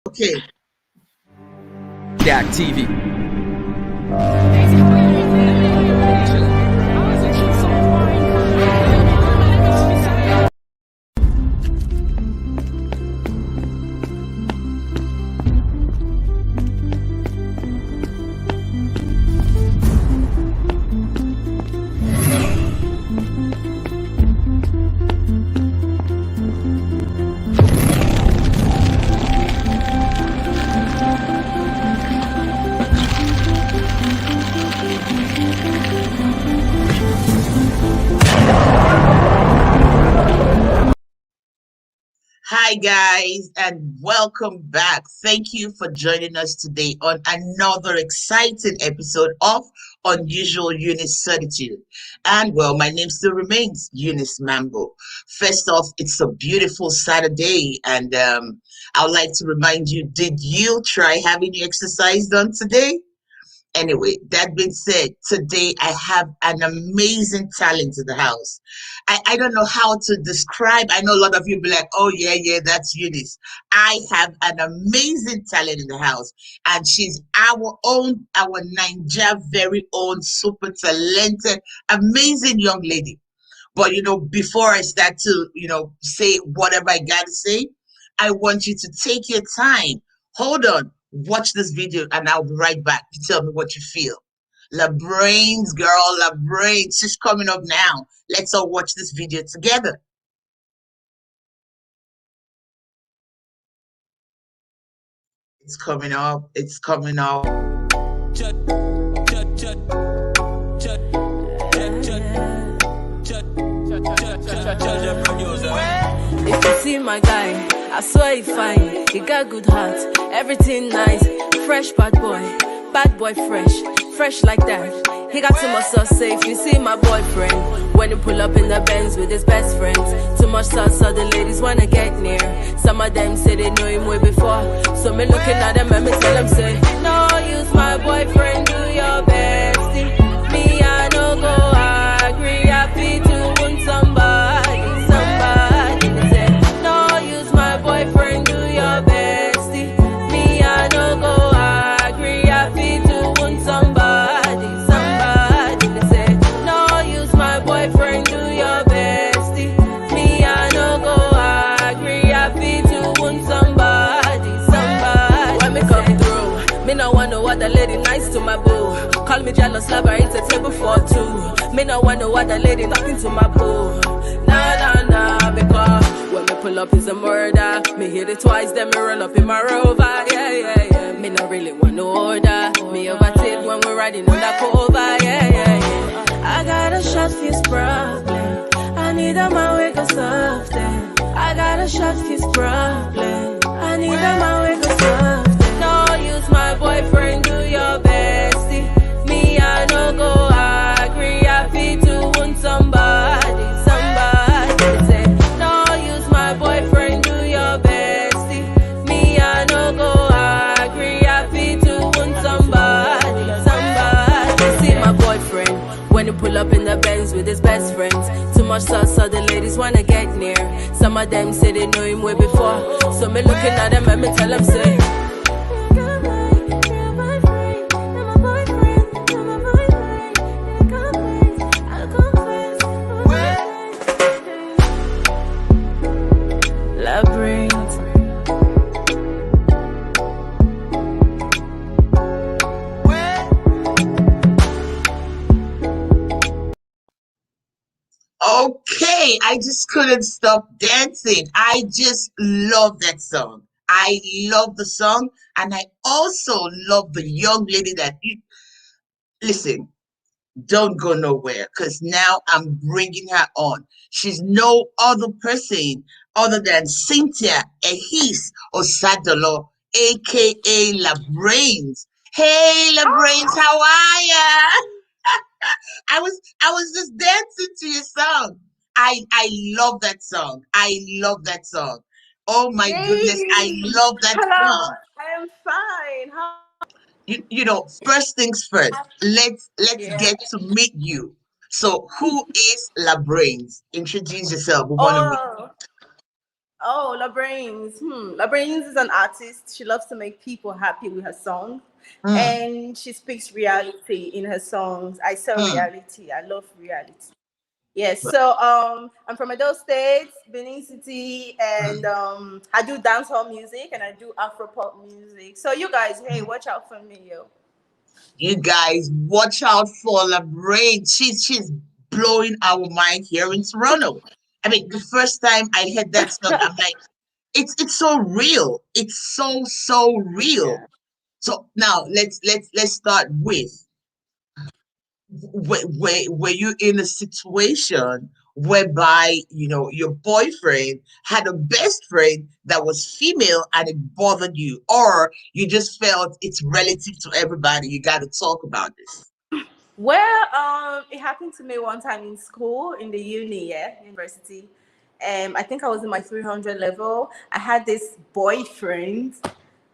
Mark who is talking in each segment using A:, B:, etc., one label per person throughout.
A: Okay. Dak TV. Hi, guys, and welcome back. Thank you for joining us today on another exciting episode of Unusual Eunice Certitude. And well, my name still remains Eunice Mambo. First off, it's a beautiful Saturday, and I would like to remind you, did you try having your exercise done today? Anyway, that being said, today I have an amazing talent in the house. I don't know how to describe. I know a lot of you be like, oh, yeah, that's Eunice. I have an amazing talent in the house, and she's our Ninja very own super talented, amazing young lady. But before I start to, say whatever I gotta say, I want you to take your time. Hold on, watch this video, and I'll be right back to tell me what you feel. La Brains, girl, La Brains. She's coming up now. Let's all watch this video together. It's coming up. It's coming up.
B: If you see my guy, I swear he fine. He got good heart, everything nice. Fresh bad boy fresh like that. He got too much sauce, say if you see my boyfriend, when he pull up in the Benz with his best friends. Too much sauce, so the ladies wanna get near. Some of them say they know him way before. So me looking at them and me tell them say, no, use my boyfriend, do your bestie. Me, I no go agree, happy to want somebody. They say, no, use my boyfriend, do your bestie. Me, I no go agree, happy to want somebody. They say, no, use my boyfriend, do your bestie. Me, I no go agree, happy to want somebody. When me come through, me no want no other lady nice to my boo. Call me jealous lover, it's a table for two. Me no want no other lady talking to my boo. Nah, because when me pull up is a murder. Me hit it twice, then me roll up in my Rover. Yeah. Me no really want no order. Me overtake when we're riding on that cover. Yeah. I got a shot for his problem. I need a man wake us up then. I got a shot for his problem. I need a man wake us up then. No, use my boyfriend, do your bestie. Me, I no go agree, happy to want somebody. They say, no, use my boyfriend, do your bestie. Me, I no go agree, happy to want somebody. See my boyfriend, when he pull up in the Benz with his best friends. Too much sauce, so the ladies wanna get near. Some of them say they know him way before. So me looking at them and me tell them say,
A: Okay, I just couldn't stop dancing. I just love that song. I love the song, and I also love the young lady that listen, don't go nowhere because now I'm bringing her on. She's no other person other than Cynthia Ehis Osadolo, aka La Brains. Hey, La Brains, how are ya? I was just dancing to your song. I love that song. I love that song. Oh my goodness, I
C: Hey,
A: love that
C: hello.
A: song.
C: I am fine. How?
A: First things first, let's
C: Yeah.
A: get to meet you. So who is La Brains? Introduce yourself. We want to meet.
C: Oh, Oh, La Brains. La Brains is an artist. She loves to make people happy with her songs.
A: Mm,
C: And she speaks reality in her songs. I sell
A: mm.
C: reality. I love reality. Yes, so I'm from Edo State, Benin City, and I do dancehall music and I do Afro pop music. So you guys, hey, watch out for me, yo.
A: You guys, watch out for Lorraine. She's blowing our mind here in Toronto. I mean, the first time I heard that song, I'm like, it's so real. It's so real.
C: Yeah.
A: So now let's start with were you in a situation whereby your boyfriend had a best friend that was female and it bothered you, or you just felt it's relative to everybody, you got to talk about this?
C: Well, it happened to me one time in school, in the uni, yeah, university. I think I was in my 300 level. I had this boyfriend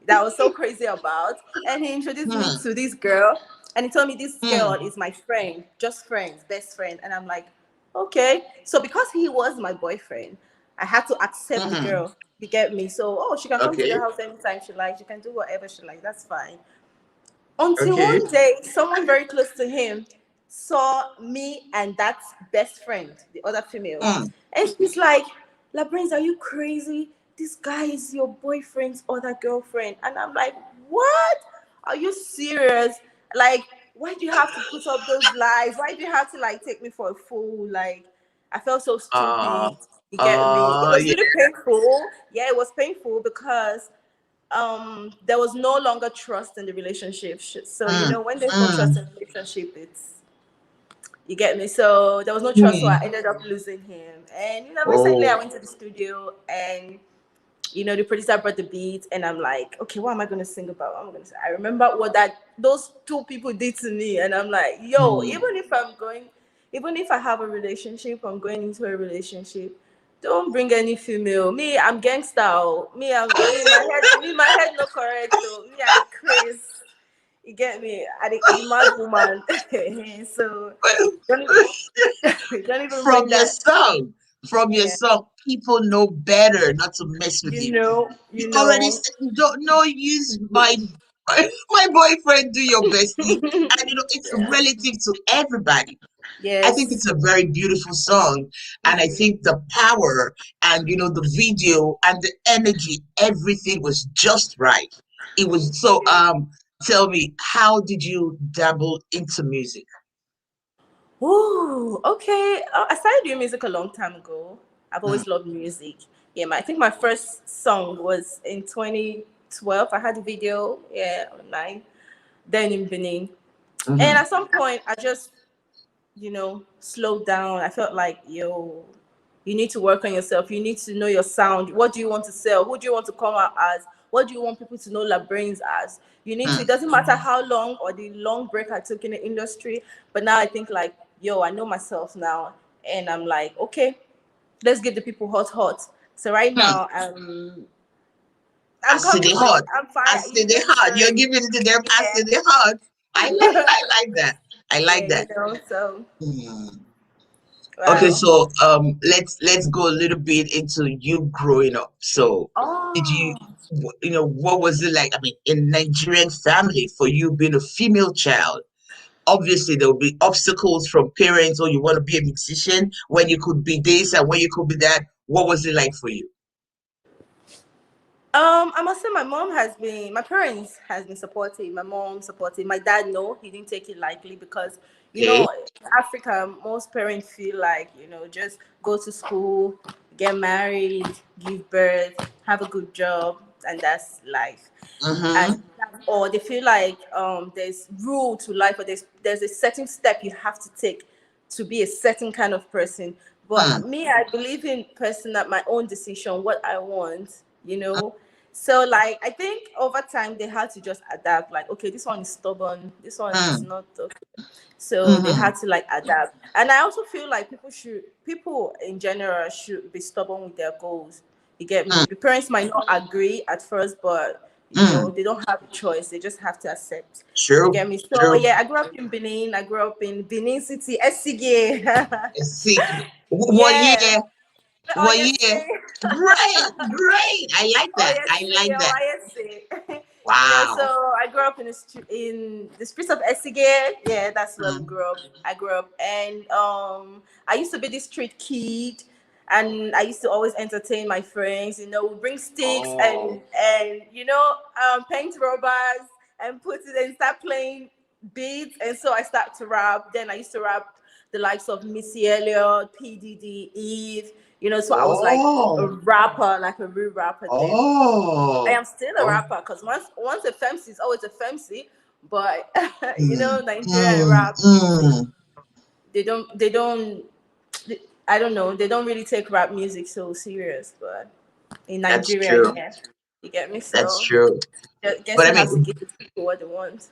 C: that I was so crazy about, and he introduced me
A: Hmm.
C: to this girl, and he told me this girl
A: Hmm.
C: is my friend, just friends, best friend, and I'm like, okay. So because he was my boyfriend, I had to accept the
A: Hmm.
C: girl. You get me? So, oh, she can come to the
A: Okay.
C: house anytime she likes. She can do whatever she likes. That's fine. Until
A: Okay.
C: one day, someone very close to him saw me and that best friend, the other female,
A: Hmm.
C: and she's like, "La Brains, are you crazy? This guy is your boyfriend's other girlfriend." And I'm like, "What? Are you serious? Like, why do you have to put up those lies? Why do you have to like take me for a fool? Like, I felt so
A: uh
C: stupid. You get me? It was
A: yeah.
C: really painful. Yeah, it was painful because there was no longer trust in the relationship. So you
A: Hmm.
C: know when there's no trust
A: Hmm.
C: in the relationship, it's, you get me. So there was no trust, so I
A: Hmm.
C: ended up losing him. And you know, recently I
A: Oh.
C: went to the studio and the producer brought the beat, and I'm like, okay, what am I going to sing about? What am I going to say? I remember what that those two people did to me, and I'm like, yo,
A: Hmm.
C: even if I have a relationship, I'm going into a relationship. Don't bring any female. Me, I'm gangster. Oh. Me, my head no correct. Though. Me, I the craze. You get me? I the mad woman. So don't don't even
A: from
C: bring
A: your
C: that.
A: song, from your
C: Yeah.
A: song, people know better not to mess with
C: You
A: you.
C: know,
A: You
C: you
A: already
C: know.
A: said you don't know. Use my boyfriend. Do your bestie, and it's
C: Yeah.
A: relative to everybody. I think
C: Yes.
A: it's a very beautiful song, and I think the power and the video and the energy, everything was just right. It was so. Tell me, how did you dabble into music?
C: Ooh, okay. I started doing music a long time ago. I've
A: Mm,
C: always loved music. Yeah, I think my first song was in 2012. I had a video, yeah, online, then in Benin. And
A: mhm,
C: at some point, I just, slowed down. I felt like, yo, you need to work on yourself. You need to know your sound. What do you want to sell? Who do you want to come out as? What do you want people to know La Brains as? You need to, it
A: mm.
C: doesn't matter how long or the long break I took in the industry, but now I think like, yo, I know myself now. And I'm like, okay, let's give the people hot, hot. So right
A: Hmm.
C: now,
A: I
C: I'm
A: see
C: coming
A: the
C: through.
A: heart.
C: I'm
A: I
C: fire.
A: see
C: You
A: the
C: get the
A: heart. You're
C: word.
A: giving it to them. I see the
C: Yeah.
A: heart. I like that. I
C: Yeah,
A: like that.
C: so,
A: Hmm. Okay,
C: wow.
A: so let's go a little bit into you growing up. So did you
C: Oh.
A: what was it like? I mean, in Nigerian family, for you being a female child, obviously there will be obstacles from parents, or you want to be a musician when you could be this and when you could be that. What was it like for you?
C: I must say my parents has been supportive. My mom supportive. My dad, no, he didn't take it lightly because,
A: Okay.
C: in Africa, most parents feel like, just go to school, get married, give birth, have a good job, and that's life.
A: Mm-hmm.
C: And or they feel like there's rule to life, or there's a certain step you have to take to be a certain kind of person. But
A: Hmm.
C: me, I believe in person at my own decision, what I want, So like I think over time they had to just adapt. Like, okay, this one is stubborn, this one is
A: Hmm.
C: not okay. So they
A: Mm-hmm.
C: had to like adapt. And I also feel like people in general should be stubborn with their goals. You get me?
A: Hmm.
C: The parents might not agree at first, but
A: Hmm.
C: they don't have a choice. They just have to accept. You
A: True.
C: get me? So
A: True.
C: yeah, I grew up in Benin. I grew up in Benin City, SCGA.
A: See, what
C: Yeah.
A: year?
C: Oh,
A: What
C: you
A: year?
C: see.
A: Great, great. I like
C: Oh
A: that.
C: yes,
A: I
C: see,
A: like
C: oh
A: that.
C: yes, see. So
A: Wow.
C: I grew up in the streets of Essigate. Yeah, that's where we
A: Mm.
C: grew up. I grew up, and I used to be this street kid, and I used to always entertain my friends. We bring sticks
A: Oh.
C: and paint rubbers and put it and start playing beats, and so I start to rap. Then I used to rap the likes of Missy Elliott, P Diddy, Eve. So I was like a
A: Oh.
C: rapper, like a real rapper then. I
A: Oh.
C: am still a
A: Oh.
C: rapper because once a femc is always a femc, but
A: Mm.
C: Nigerian
A: Mm.
C: rap music,
A: Mm.
C: they don't I don't know, they don't really take rap music so serious, but in
A: That's
C: Nigeria,
A: true.
C: yeah, you get me.
A: That's
C: So
A: true.
C: guess
A: But
C: we
A: I
C: have to
A: mean,
C: give people what they want.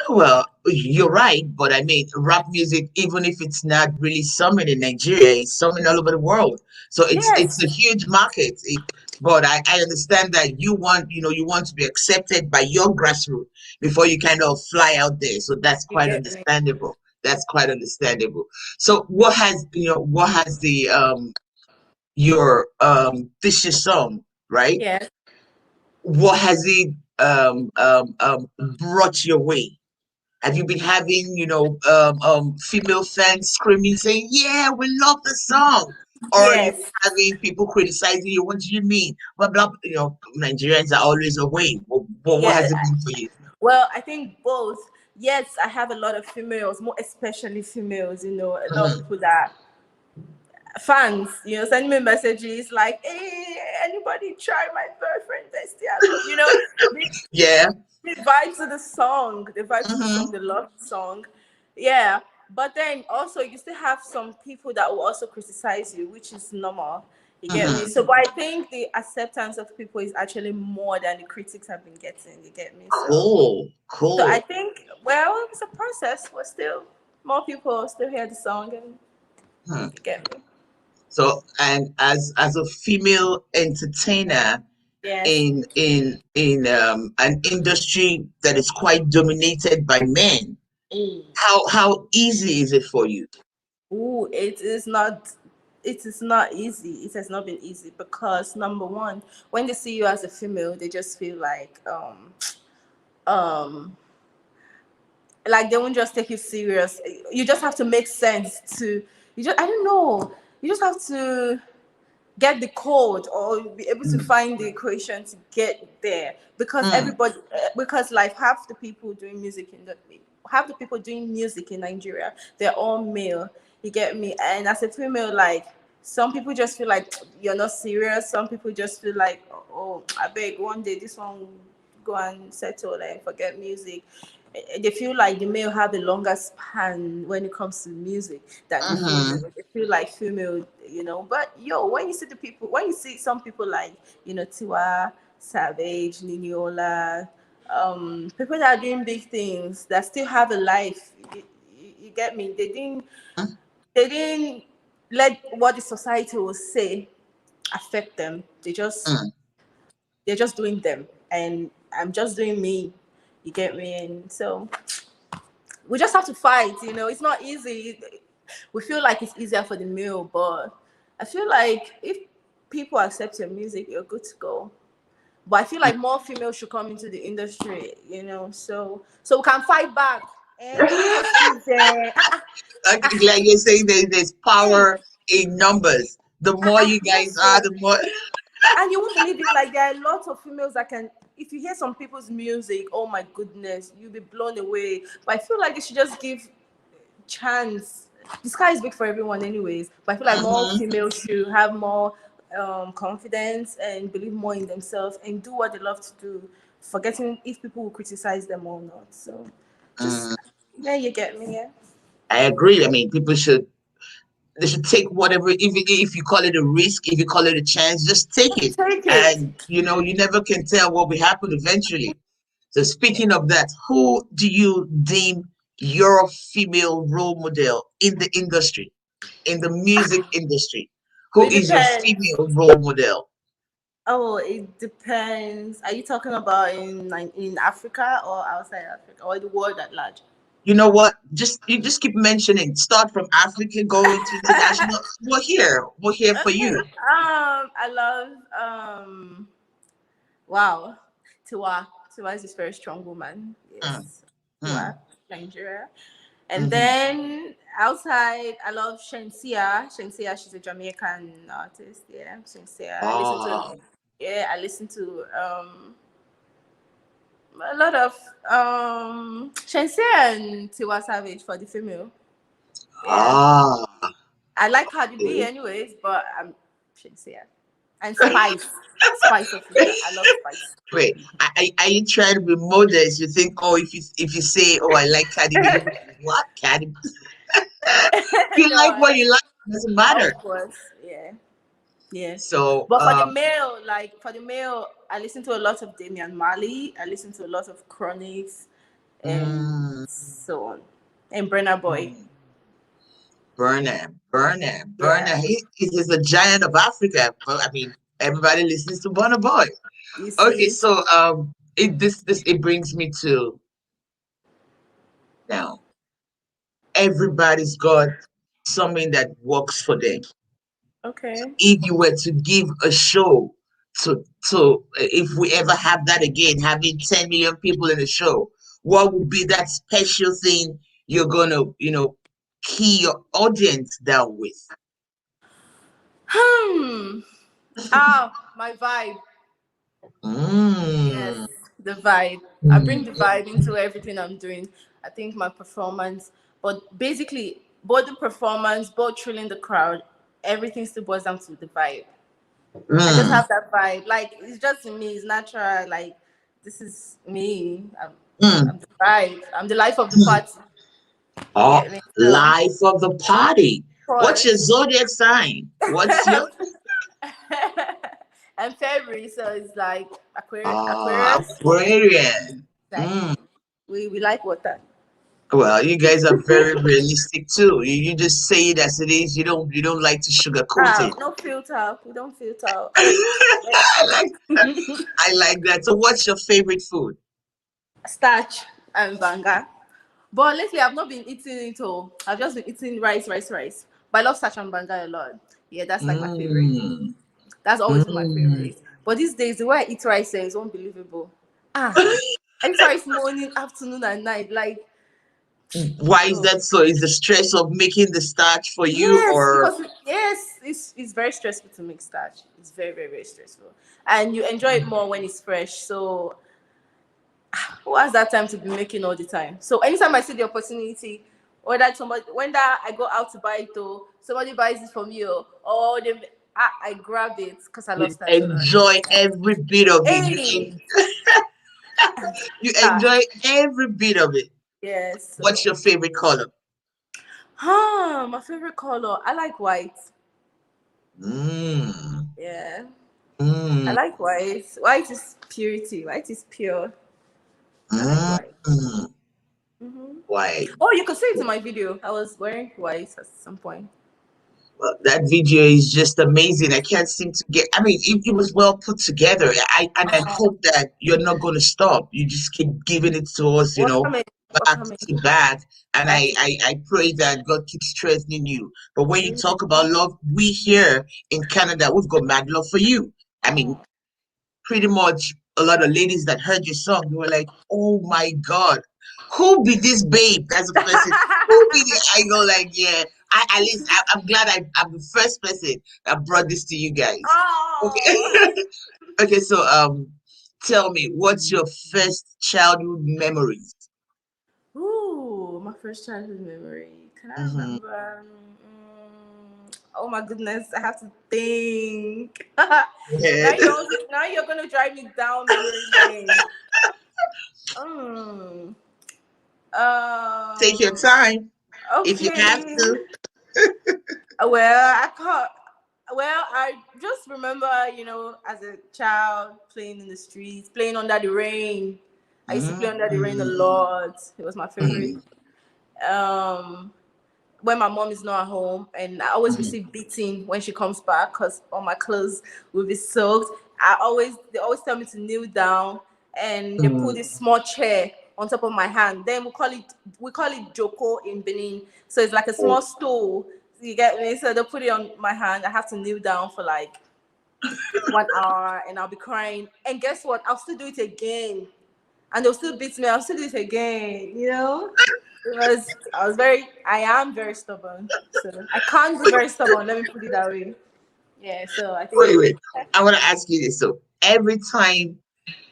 A: well, you're right, but I mean, rap music, even if it's not really something in Nigeria, it's something all over the world. So it's
C: Yes,
A: a huge market. But I understand that you want to be accepted by your grassroots before you kind of fly out there. So that's
C: you
A: quite
C: get me.
A: understandable. That's quite understandable. So what has the your this is song, right?
C: Yes,
A: What has it brought your way? Have you been having, female fans screaming, saying, "Yeah, we love the song," or are you
C: yes,
A: having people criticizing you? What do you mean? Blah blah. Nigerians are always away. But what has
C: yeah.
A: it been for you?
C: Well, I think both. Yes, I have a lot of females, more especially females. A lot of
A: Mhm.
C: people that fans, send me messages like, "Hey, anybody try my boyfriend Testiago?"
A: Yeah.
C: They vibe to the song. They vibe to the
A: Hmm.
C: song. They love the song. Yeah. But then also you still have some people that will also criticize you, which is normal. You get me?
A: Hmm.
C: So but I think the acceptance of people is actually more than the critics have been getting. You get me?
A: Cool.
C: So I
A: Cool.
C: think, well, it's a process, but still more people still hear the song and
A: Hmm.
C: you get me.
A: So, and as a female entertainer
C: Yes.
A: in an industry that is quite dominated by men, how easy is it for you?
C: Ooh, it is not easy. It has not been easy because number one, when they see you as a female, they just feel um like they won't just take you serious. You just have to make sense to you just I don't know. You just have to get the code or be able to
A: Mm.
C: find the equation to get there because
A: Mm.
C: like half the people doing music in Nigeria, they're all male. You get me? And as a female, like some people just feel like you're not serious. Some people just feel like, oh, I beg one day this one will go and settle and forget music. They feel like the male have a longer span when it comes to music than the female.
A: Mm-hmm.
C: They feel like female, But when you see when you see some people like Tiwa Savage, Niniola, people that are doing big things that still have a life. You get me? They didn't let what the society will say affect them.
A: Mm.
C: They're just doing them, and I'm just doing me. You get me? And so we just have to fight. It's not easy. We feel like it's easier for the male, but I feel like if people accept your music, you're good to go. But I feel like more females should come into the industry, so we can fight back. It's not just easy.
A: Like you're saying, there's
C: Hey,
A: power in numbers. The more you guys
C: yes,
A: are,
C: so
A: the more.
C: and you won't believe it. Like there are lots of females that can. If you hear some people's music, oh my goodness, you'll be blown away. But I feel like they should just give chance. The sky is big for everyone, anyways. But I feel like more
A: Hmm.
C: females should have more confidence and believe more in themselves and do what they love to do, forgetting if people will criticize them or not. So, just
A: Mm.
C: yeah, you get me, yeah.
A: I agree. I mean, people should they should take whatever, if you call it a risk, if you call it a chance, just take it.
C: Take it.
A: And you never can tell what will happen eventually. So speaking of that, who do you deem your female role model in the industry, in the music industry? Who
C: It
A: is your
C: depends.
A: female role model?
C: Oh, it depends. Are you talking about in Africa or outside Africa or the world at large?
A: You know what? You just keep mentioning. Start from Africa, going to international. We're here. We're here for
C: Okay.
A: you.
C: I love wow. Tiwa. Tiwa is a very strong woman.
A: Mm,
C: Yes. Tiwa,
A: mm.
C: Nigeria. And
A: Mhm.
C: then outside, I love Shensia. Shensia, she's a Jamaican artist. Yeah, Shensia.
A: Oh.
C: I listen to a lot of Shensia and Tiwa Savage for the female. Yeah.
A: Ah.
C: I like Cardi B
A: Okay.
C: anyways, but I'm Shensia. And Spice. Spice of Life. I love Spice.
A: Wait, are you trying to be modest? You think, oh, if you say, oh, I like Cardi B, people say, what Cardi B? You
C: No,
A: like what you like, it doesn't matter.
C: of course. Yeah. Yeah.
A: So,
C: But for the male, I listen to a lot of Damian Marley. I listen to a lot of Chronics and
A: mm,
C: so on. And Brenner Boy.
A: mm, Burner.
C: Yeah.
A: He's a giant of Africa. Well, I mean, everybody listens to Burner Boy.
C: You
A: Okay,
C: see?
A: so it brings me to now. Everybody's got something that works for them.
C: Okay.
A: If you were to give a show to if we ever have that again, having 10 million people in a show, what would be that special thing you're gonna, key your audience down with?
C: Hmm. Ah, my vibe. Yes,
A: Mm.
C: the vibe. I bring the
A: Mm.
C: vibe into everything I'm doing. I think my performance, but basically, both the performance, both thrilling the crowd, everything still boils down to the vibe. I just
A: Mm.
C: have that vibe. Like, it's just me. It's natural. Like, this is me. I'm
A: Mm.
C: the vibe. I'm the life of the
A: Mm.
C: party. You
A: Oh,
C: get me? So, of
A: life of the party. What's your
C: course.
A: zodiac sign? What's your
C: And February, so it's like Aquarius.
A: Aquarian? Mm.
C: Exactly. We like water.
A: Well, you guys are very realistic too. You just say it as it is. You don't like to sugarcoat it.
C: No filter. We don't filter.
A: I like that. I like that. So, what's your favorite food?
C: Starch and banga. But lately, I've not been eating it all. I've just been eating rice. But I love starch and banga a lot. Yeah, that's like my favorite.
A: Mm.
C: That's always been my
A: Mm.
C: favorite. But these days, the way I eat rice is unbelievable. Ah, I eat rice morning, afternoon, and night. Like,
A: Why is
C: oh.
A: that so? Is the stress of making the starch for you,
C: Yes,
A: or
C: because yes, it's very stressful to make starch. It's very stressful, and you enjoy it more when it's fresh. So who has that time to be making all the time? So anytime I see the opportunity, when that I go out to buy it, or somebody buys it for me, I grab it because I love
A: you
C: starch a lot.
A: enjoy every bit of it?
C: Hey,
A: You
C: starch.
A: enjoy every bit of it.
C: Yes.
A: What's
C: So,
A: your favorite color?
C: my favorite color. I like white.
A: Mm.
C: Yeah, I
A: Mm.
C: like white. White is purity. White is pure. I like white.
A: Mm.
C: Hmm.
A: Why?
C: Oh, you could see it in my video. I was wearing white at some point.
A: Well, that video is just amazing. I can't seem to get. I mean, it was well put together. I hope that you're not going to stop. You just keep giving it to us,
C: What coming? What
A: back
C: coming?
A: to back. And
C: Back
A: I,
C: to
A: I, I pray that God keeps strengthening you. But when you
C: you.
A: talk about love, we here in Canada, we've got mad love for you. I mean,
C: Oh.
A: pretty much a lot of ladies that heard your song, they were like, "Oh my God, who be this babe?" That's the person. Who be the? I go like, yeah. At least I'm glad I'm the first person that brought this to you guys.
C: Oh.
A: Okay, okay. So tell me, what's your first childhood memories?
C: Ooh, my first childhood memory. Can I
A: Hmm.
C: remember? Oh my goodness, I have to think.
A: Go ahead.
C: Now you're gonna drive me down memory lane. Mm.
A: Take your
C: Um.
A: time if you have
C: Okay.
A: to.
C: Well, I can't. Well, I just remember, as a child playing in the streets, playing under the rain. I used to play under the rain a
A: Mm,
C: lot. It was my favorite.
A: mm,
C: Um, when my mom is not at home, and I always
A: mm,
C: receive beating when she comes back because all my clothes will be soaked. They always tell me to kneel down, and they put
A: mm,
C: this small chair on top of my hand. Then we call it joko in Benin. So it's like a small stool. You get me? So they put it on my hand. I have to kneel down for like 1 hour, and I'll be crying. And guess what? I'll still do it again, and they'll still beat me. I'll still do it again. I am very stubborn. So I can't be very stubborn. Let me put it that way. Yeah. So I think.
A: Wait. I want to ask you this. So every time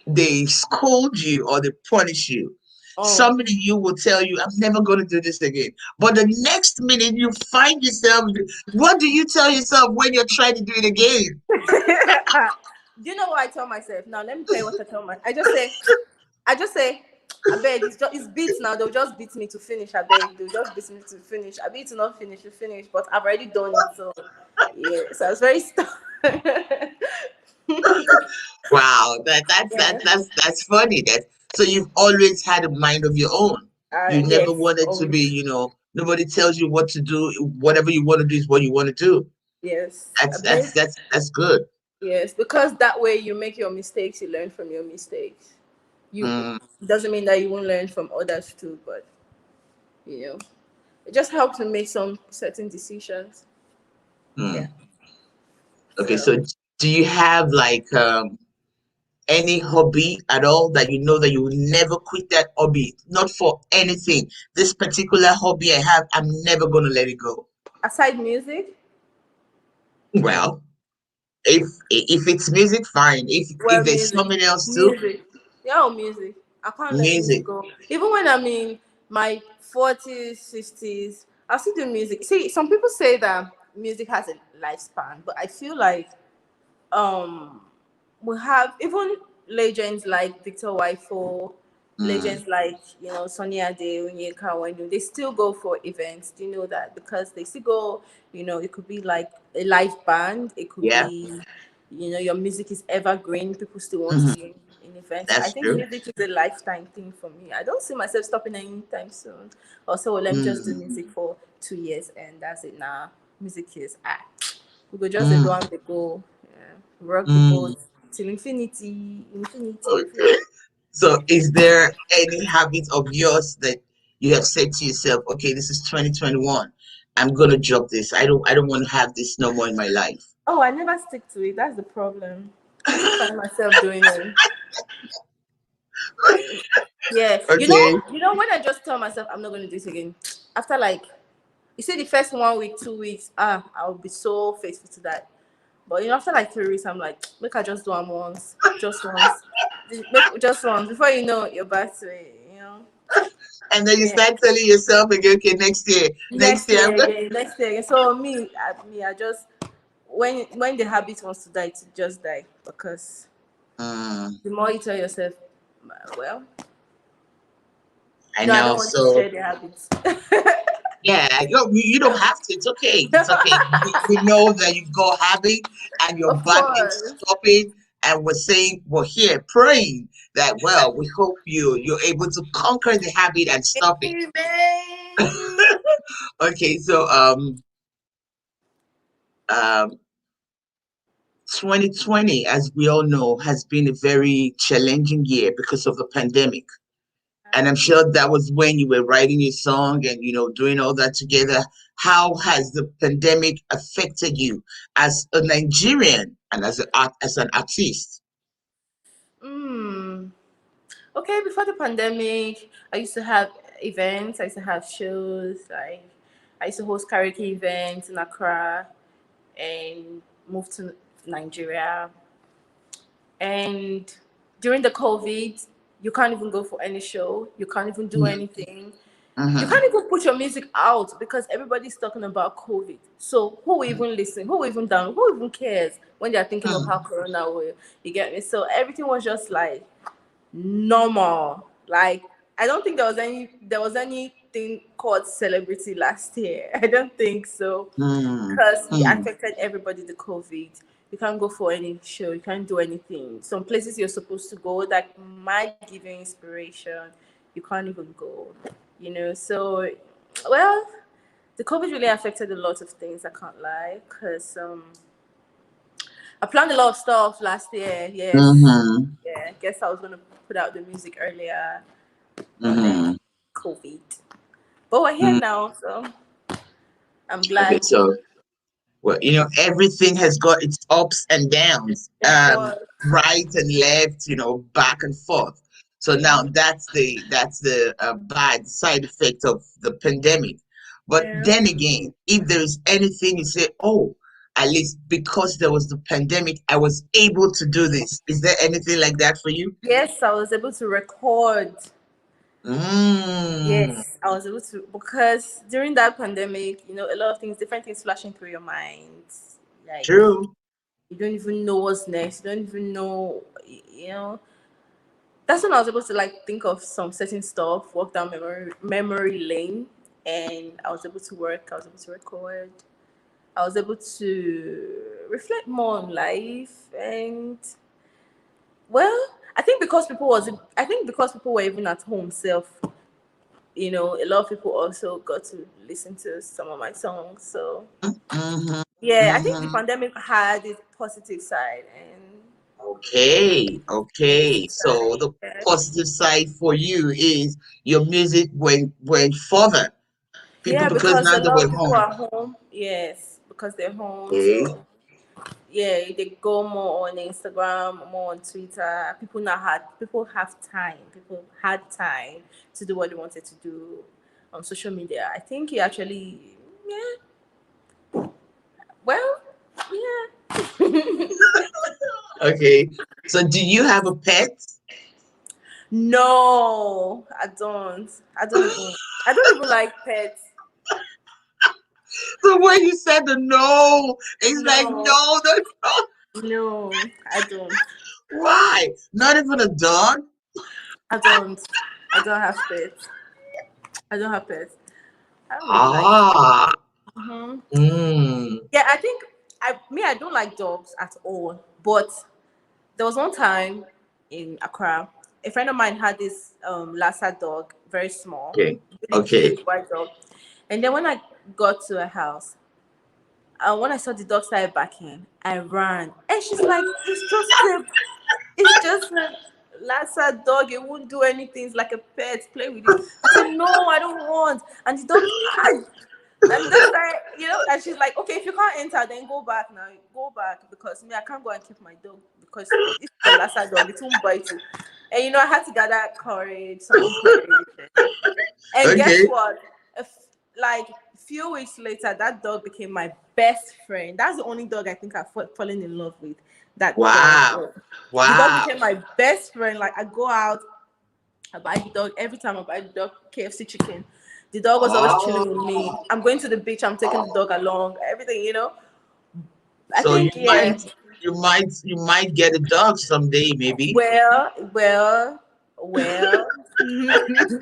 A: they scold you or they punish you,
C: Oh.
A: somebody you will tell you, I'm never going to do this again. But the next minute you find yourself, what do you tell yourself when you're trying to do it again?
C: Do you know what I tell myself? Now let me tell you what I tell myself. I just say, I beg, it's beats now. They'll just beat me to finish. I beg, they'll just beat me to finish. I beat to not finish to finish, but I've already done it. So yeah, so I was very
A: Wow, that's
C: yeah.
A: that's funny. That so you've always had a mind of your own. You never
C: Yes,
A: wanted to be,
C: always.
A: nobody tells you what to do. Whatever you want to do is what you want to do.
C: Yes, I
A: That's
C: believe.
A: that's that's that's good.
C: Yes, because that way you make your mistakes, you learn from your mistakes. You
A: Mm,
C: doesn't mean that you won't learn from others too, but you know, it just helps to make some certain decisions. Yeah.
A: mm. Okay,
C: So
A: so do you have like any hobby at all that you know that you will never quit that hobby? Not for anything. This particular hobby I have, I'm never gonna let it go.
C: aside music,
A: Well, if it's music, fine. If
C: well,
A: there's
C: music,
A: something else too,
C: music, yeah, oh, music. I can't let music
A: music.
C: go. Even when I'm in my 40s, 50s, I still do music. See, some people say that music has a lifespan, but I feel like um we have even legends like Victor Waifo,
A: Mm,
C: legends like Sonia Ade, Onyeka Wenu. They still go for events. Do you know that? Because they still go. It could be like a live band. It could
A: yeah,
C: be, your music is evergreen. People still want to
A: hmm,
C: see in events. So I
A: that's
C: think
A: true.
C: music is a lifetime thing for me. I don't see myself stopping anytime soon. Also, well, let me just do
A: Mm,
C: music for 2 years and that's it. Nah, music is we go just do
A: mm,
C: and they go. Yeah. Rock the boat
A: mm.
C: till infinity, infinity,
A: Okay.
C: infinity.
A: So, is there any habit of yours that you have said to yourself, okay, this is 2021. I'm gonna drop this. I don't want to have this no more in my life.
C: Oh, I never stick to it. That's the problem. I still find myself doing it. Yeah,
A: Okay.
C: when I just tell myself I'm not going to do it again. After like, you see, the first 1 week, 2 weeks, I'll be so faithful to that. But after like 3 weeks, I'm like, make I just do them once, just once, just once. Before you know, you're back to it.
A: And then you
C: Yeah.
A: start telling yourself again, okay, next
C: Next
A: year,
C: year again, next year again. So I just when the habit wants to die, to just die because
A: Mm,
C: the more you tell yourself, well,
A: I
C: no, I
A: know.
C: don't want to
A: So
C: share the habits.
A: yeah, you don't have to. It's okay. It's okay. We know that you go habit and you're
C: Of
A: back in
C: course.
A: stopping, and we're saying we're here praying that we hope you're able to conquer the habit and stop it.
C: Amen.
A: Okay, so um 2020, as we all know, has been a very challenging year because of the pandemic. And I'm sure that was when you were writing your song and doing all that together. How has the pandemic affected you as a Nigerian and as an artist?
C: Mm. Okay, before the pandemic, I used to have events. I used to have shows. I used to host karaoke events in Accra and moved to Nigeria. And during the COVID, you can't even go for any show. You can't even do anything. You
A: Mm-hmm.
C: can't even put your music out because everybody's talking about COVID. So who will even listen? Who will even down? Who even cares when they're thinking of how Corona will? You get me? So everything was just like normal. Like I don't think there was anything called celebrity last year. I don't think so because it
A: Mm-hmm.
C: affected everybody. The COVID, you can't go for any show. You can't do anything. Some places you're supposed to go that might give you inspiration, you can't even go. So well, the COVID really affected a lot of things. I can't lie because I planned a lot of stuff last year. Yes,
A: Mm-hmm.
C: yeah. I guess I was gonna put out the music earlier, but then
A: Hmm.
C: COVID. But we're here now, so I'm
A: Okay,
C: glad.
A: so well, everything has got its ups and downs,
C: Of course.
A: right and left, back and forth. So now
C: Hmm.
A: that's the bad side effect of the pandemic. But
C: Yeah.
A: then again, if there is anything you say, oh, at least because there was the pandemic, I was able to do this. Is there anything like that for you?
C: Yes, I was able to record.
A: Mm,
C: Yes, I was able to because during that pandemic, a lot of things, different things flashing through your mind. Like
A: true.
C: you don't even know what's next. You don't even know, you know. That's when I was able to like think of some certain stuff, walk down memory lane, and I was able to work. I was able to record. I was able to reflect more on life, and well, I think because people were even at home, self. A lot of people also got to listen to some of my songs. So
A: Hmm.
C: yeah, I think the
A: Hmm.
C: pandemic had its positive side and
A: Okay,
C: negative
A: okay. So
C: side.
A: the
C: Yeah.
A: positive side for you is your music went further. People
C: Yeah,
A: because
C: because
A: now
C: a
A: they
C: lot
A: were
C: of people
A: home.
C: are home. Yes, because they're home.
A: Okay.
C: So yeah, they go more on Instagram, more on Twitter. People have time. People had time to do what they wanted to do on social media. I think it actually, yeah, well, yeah.
A: Okay. So do you have a pet?
C: No, I don't. I don't even like pets.
A: So when you said the no, it's like
C: No,
A: no, no, no.
C: no, I don't.
A: Why? Not even a dog?
C: I don't. I don't have pets. I don't have pets. I don't really like.
A: Ah.
C: Hmm.
A: Mm.
C: Yeah, I think I don't like dogs at all. But there was one time in Accra, a friend of mine had this Lhasa dog, very small,
A: Okay.
C: really
A: Okay.
C: cute white dog. And then when I got to her house, when I saw the dog started barking, I ran. And she's like, it's just a Lhasa dog. It won't do anything. It's like a pet. Play with it. I said, no, I don't want. And the dog, hi. And this time, and she's like, okay, if you can't enter, then go back now. Go back because me, I can't go and keep my dog because it's a Lhasa dog. It won't bite you. And I had to gather courage, summon courage. And guess
A: Okay.
C: what? If, like a few weeks later, that dog became my best friend. That's the only dog I think I've fallen in love with. That dog.
A: Wow.
C: Oh. The dog
A: Wow.
C: became my best friend. Like I go out, I buy the dog every time I buy the dog KFC chicken. The dog was always chilling with me.
A: Oh.
C: I'm going to the beach. I'm taking the dog along. Everything. I
A: So you
C: think
A: might
C: yeah.
A: you might you might get a dog someday, maybe.
C: Well,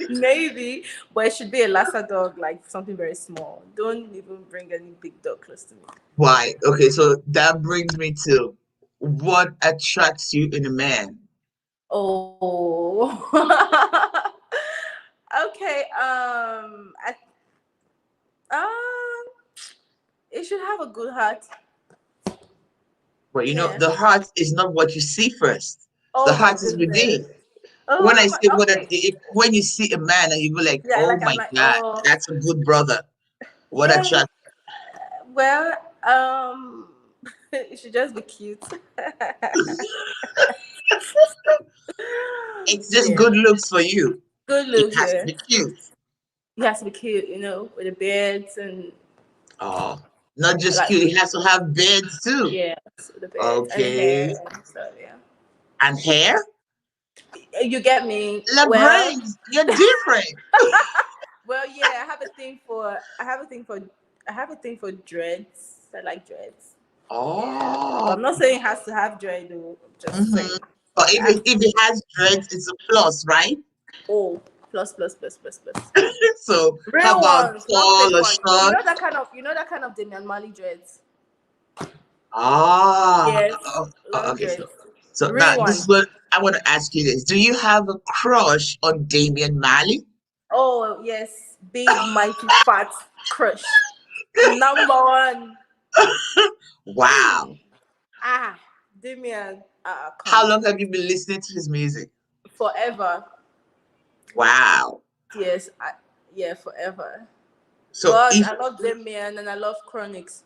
C: maybe, but it should be a Lhasa dog, like something very small. Don't even bring any big dog close to me.
A: Why? Okay, so that brings me to what attracts you in a man?
C: Oh, okay. Um, it should have a good heart.
A: Well,
C: Yeah.
A: the heart is not what you see first. The
C: Oh my
A: heart is
C: goodness.
A: within. When I
C: Oh
A: say
C: my. Okay.
A: when you see a man and you go like,
C: Yeah.
A: oh
C: Like I'm
A: my
C: like,
A: God,
C: oh,
A: that's a good brother. What
C: yeah.
A: attracts?
C: Well, it should just be cute.
A: It's just
C: Yeah.
A: good looks for you.
C: Good
A: It
C: looks.
A: has to
C: Yeah.
A: be cute.
C: He has to be cute, with the beards and
A: Oh, not just
C: like
A: cute. It has to have beards too.
C: yeah, with the beards and
A: Okay.
C: hair and stuff. Yeah.
A: And hair?
C: You get me?
A: La
C: Well,
A: brains. You're different.
C: yeah. I have a thing for dreads. I like dreads. Yeah, but
A: Oh.
C: I'm not saying it has to have dread. Though. I'm just
A: Mm-hmm.
C: saying.
A: But
C: Yeah.
A: if it has dreads, it's a plus, right?
C: Oh, plus, plus, plus, plus, plus.
A: So how
C: Real
A: about
C: ones, not
A: tall
C: fake
A: or
C: ones.
A: short?
C: You know that kind of Damian Marley dreads.
A: Ah,
C: Yes, long
A: okay.
C: dreads.
A: So now
C: Real
A: this is
C: ones.
A: what I want to ask you: this Do you have a crush on Damian Marley?
C: Oh yes, big mighty fat crush. Number one.
A: Wow.
C: Ah, Damian. Come
A: How
C: on.
A: long have you been listening to his music?
C: Forever.
A: Wow.
C: Yes, yeah, forever.
A: So
C: But
A: if
C: I love Damian and I love Chronics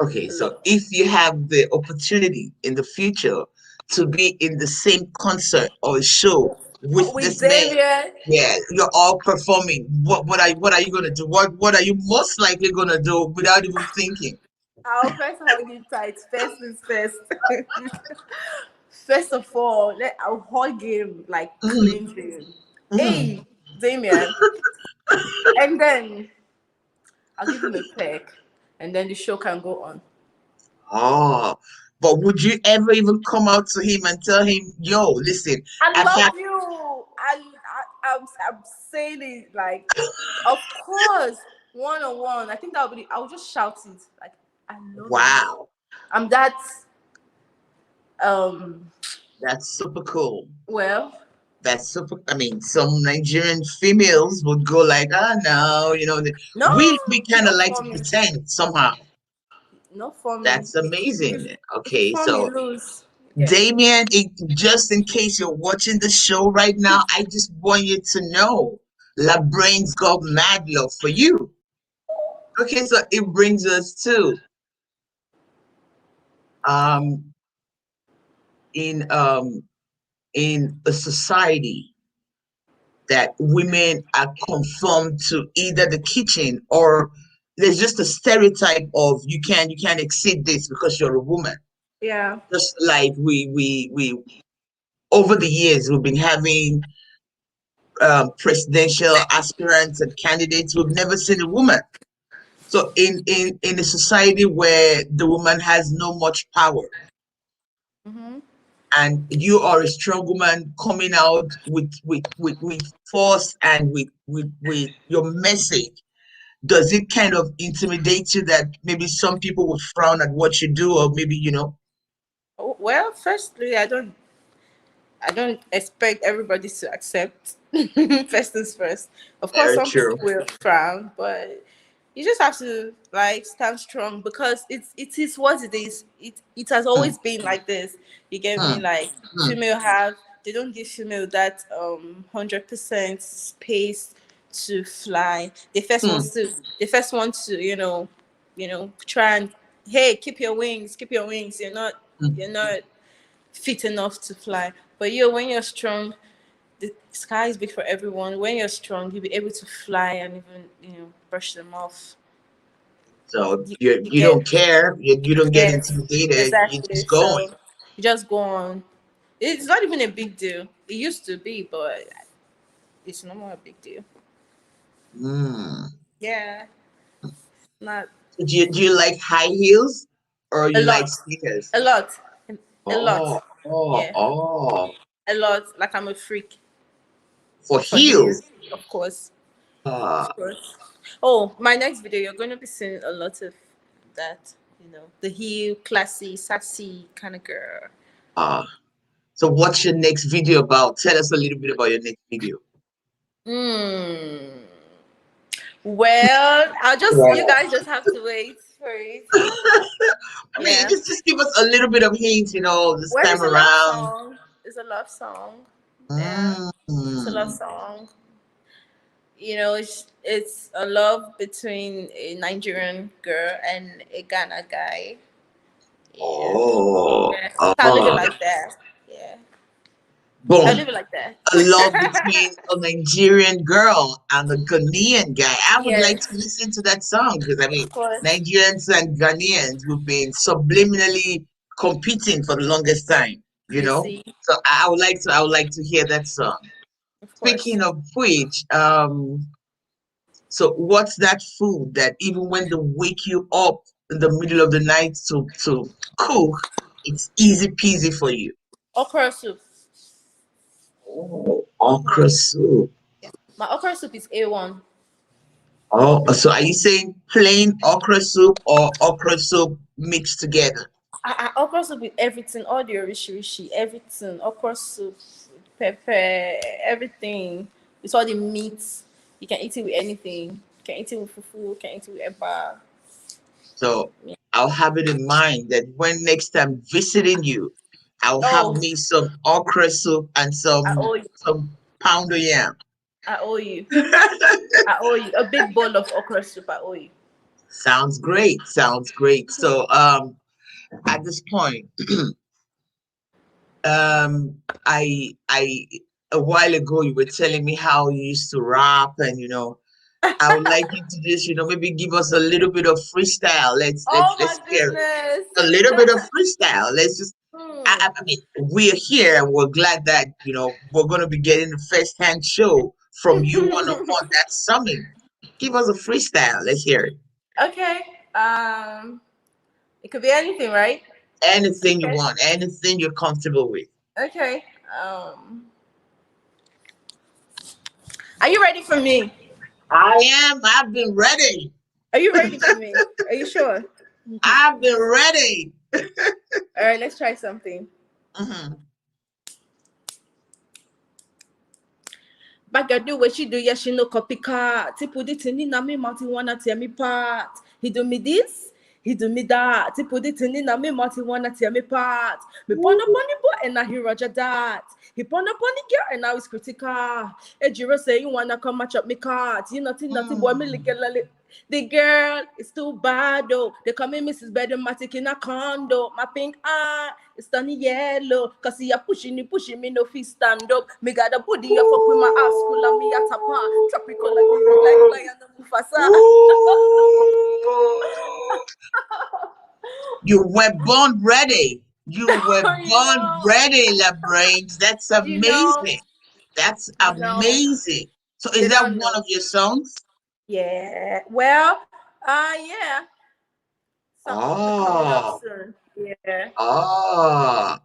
A: okay,
C: a
A: so
C: lot.
A: if you have the opportunity in the future to be in the same concert or show with
C: With
A: this man,
C: Damian,
A: yeah, you're all performing. What are you gonna do? What are you most likely gonna do without even thinking?
C: I'll first hug you tight. First things first. First of all, I'll hug him like
A: Mm,
C: clean him.
A: mm.
C: Hey, Damian. And then I'll give him a peck. And then the show can go on.
A: Oh, but would you ever even come out to him and tell him, "Yo, listen,
C: I
A: I've
C: love
A: had
C: you. I'm saying it like, of course, one on one. I think that would be. I'll just shout it like, I love you.
A: wow,
C: I'm that. Um.
A: that's super cool."
C: Well,
A: That's super. I mean, some Nigerian females would go like, "Ah, no,
C: no,
A: we kind of
C: not
A: like
C: for
A: to
C: me.
A: pretend somehow."
C: Not for me.
A: That's amazing.
C: If you
A: Okay,
C: for me
A: so
C: lose. Yeah.
A: Damien, just in case you're watching the show right now, I just want you to know, La Brain's got mad love for you. Okay, so it brings us to um in um in a society that women are conformed to either the kitchen, or there's just a stereotype of you can't exceed this because you're a woman.
C: Yeah.
A: Just like we over the years we've been having presidential aspirants and candidates, we've never seen a woman. So in a society where the woman has no much power,
C: Mm-hmm.
A: and you are a strong woman coming out with force and with your message, does it kind of intimidate you that maybe some people would frown at what you do, or maybe
C: Well, firstly, I don't expect everybody to accept. First things first. Of course,
A: very
C: some people
A: true.
C: will frown, but you just have to like stand strong because it is what it is. It has
A: Hmm,
C: always been like this. You get me?
A: hmm,
C: Like
A: hmm,
C: female have they don't give female that 100% space to fly.
A: hmm,
C: They first want to try and, hey, keep your wings.
A: hmm.
C: You're not fit enough to fly. But when you're strong, the sky is big for everyone. When you're strong, you'll be able to fly and even brush them off.
A: So
C: You,
A: you
C: you
A: you
C: get
A: don't care, you don't get
C: Yes,
A: intimidated, you
C: exactly.
A: just going.
C: So you just go on. It's not even a big deal. It used to be, but it's no more a big deal.
A: Hmm.
C: Yeah, not
A: Do you like high heels, or
C: a
A: you like
C: lot,
A: sneakers?
C: a lot, a lot.
A: Oh, oh,
C: Yeah,
A: oh.
C: a lot. Like I'm a freak
A: For
C: for heels,
A: heels.
C: of course.
A: Ah,
C: Of course. Oh, my next video, you're going to be seeing a lot of that. The heel, classy, sassy kind of girl.
A: ah. So what's your next video about? Tell us a little bit about your next video.
C: Hmm. Well, you
A: Wow.
C: guys just have to wait for it.
A: I mean,
C: Yeah.
A: just give us a little bit of hints, this
C: Well,
A: time
C: it's a love
A: around.
C: song. It's a love song. Yeah. It's a love
A: Mm.
C: song. It's a love between a Nigerian girl and a Ghana guy. Yeah.
A: Oh,
C: Yeah. I'll leave it
A: oh,
C: like that. Yeah. I'll leave
A: boom.
C: it like that.
A: A love between a Nigerian girl and a Ghanaian guy. I would like to
C: Yes,
A: listen to that song because I mean,
C: of course.
A: Nigerians and Ghanaians we've been subliminally competing for the longest time.
C: You see,
A: So I would like to hear that song.
C: of course.
A: Speaking of which, so what's that food that even when they wake you up in the middle of the night to cook, it's easy peasy for you?
C: Okra soup.
A: Oh,
C: Yeah.
A: okra soup.
C: My okra soup is A1.
A: Oh, so are you saying plain okra soup or okra soup mixed together?
C: Okra soup with everything, all the rishi, everything. Okra soup, pepper, everything. With all the meats. You can eat it with anything. You can eat it with fufu, you can eat it with eba.
A: So
C: Yeah.
A: I'll have it in mind that when next time visiting you, I'll have
C: Oh,
A: me some okra soup and
C: I
A: some
C: owe you.
A: some pounder yam.
C: I owe you. I owe you a big bowl of okra soup. I owe you.
A: Sounds great. Sounds great. So at this point, I a while ago you were telling me how you used to rap, and I would like you to just maybe give us a little bit of freestyle. Let's let's
C: Oh my
A: let's hear
C: goodness.
A: a little bit of freestyle. Let's just.
C: Hmm.
A: I mean, we're here and we're glad that we're going to be getting a first-hand show from you one-on-one. That's something. Give us a freestyle. Let's hear it.
C: Okay. Um, it could be anything, right?
A: Anything you
C: Okay.
A: want, anything you're comfortable with.
C: Okay. Are you ready for me?
A: I am. I've been ready.
C: Are you ready for me? Are you sure?
A: I've been ready.
C: All right, let's try something.
A: Hmm.
C: Bagger do what she do, yeah, she no copycat. He put it in me mouth, he wanna tear me part. He do me this, he do me that. He put it in me mouth, he wanna tear me part. Me pon up on the boy and now he Roger that. He pon up on the girl and now he's critical. Ejiro say you wanna come match up me card. You nothing boy me lick it. The girl is too bad though. They call me Mrs. Bedromatic in a condo. My pink eye is turning yellow. Cause he a pushing me, no feet stand up. Me got a booty, you fuck with my ass full of me a tapa. Tropical like lion and Mufasa.
A: Ooh. You were born ready. You were
C: you
A: born
C: know,
A: ready, La Brains. That's
C: you know,
A: amazing. That's
C: you know,
A: amazing. So is
C: you
A: that
C: don't
A: one
C: know.
A: of your songs?
C: Yeah. Well, yeah. Something coming up
A: Oh,
C: soon. Yeah.
A: oh.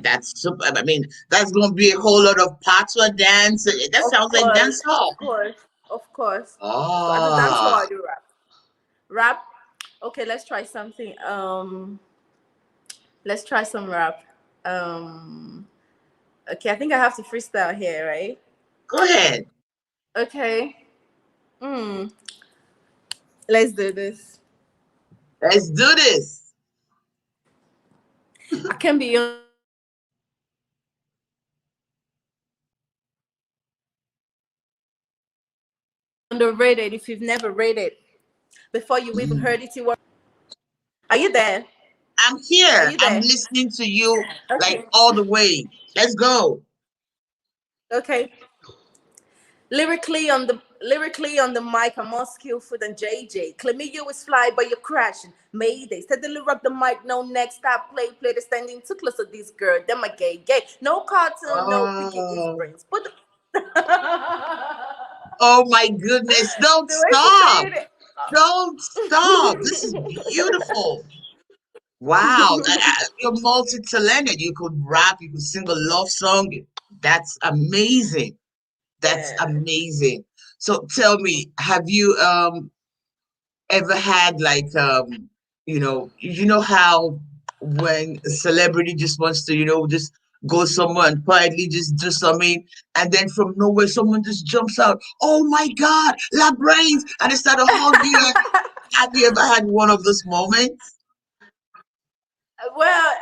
A: That's super. I mean, that's gonna be a whole lot of patwa dance. That
C: Of
A: sounds like
C: course,
A: dance
C: of
A: hall.
C: course, of course. I do dance or
A: Oh,
C: I do rap. Rap. Okay, let's try something. Let's try some rap. Um, okay, I think I have to freestyle here, right?
A: go ahead.
C: Okay. Hmm. Let's do this.
A: Let's do this.
C: I can be underrated if you've never rated. Before you even heard it, you won't believe it. I can be underrated if you've never rated. Before you even
A: Mm.
C: heard it, you were. Are you there?
A: I'm
C: Are
A: here.
C: you
A: I'm
C: there?
A: listening to you like
C: Okay.
A: all the way. Let's go.
C: Okay. Lyrically on the mic, I'm more skillful than JJ. Claiming you is fly, but you're crashing. Mayday, steadily rock the mic, no next stop, play the standing too close of this girl. Them a gay. No cartoon, no picking his
A: Oh,
C: brains. But
A: oh my goodness. Don't
C: the way she
A: stop.
C: said it.
A: Don't stop. This is beautiful. Wow. You're multi-talented. You could rap, you could sing a love song. That's amazing. That's
C: Yeah.
A: amazing. So tell me, have you ever had like how when a celebrity just wants to just go somewhere and quietly just do something, and then from nowhere someone just jumps out, oh my god, La Brains, and they start to hug you. And have you ever had one of those moments?
C: Well,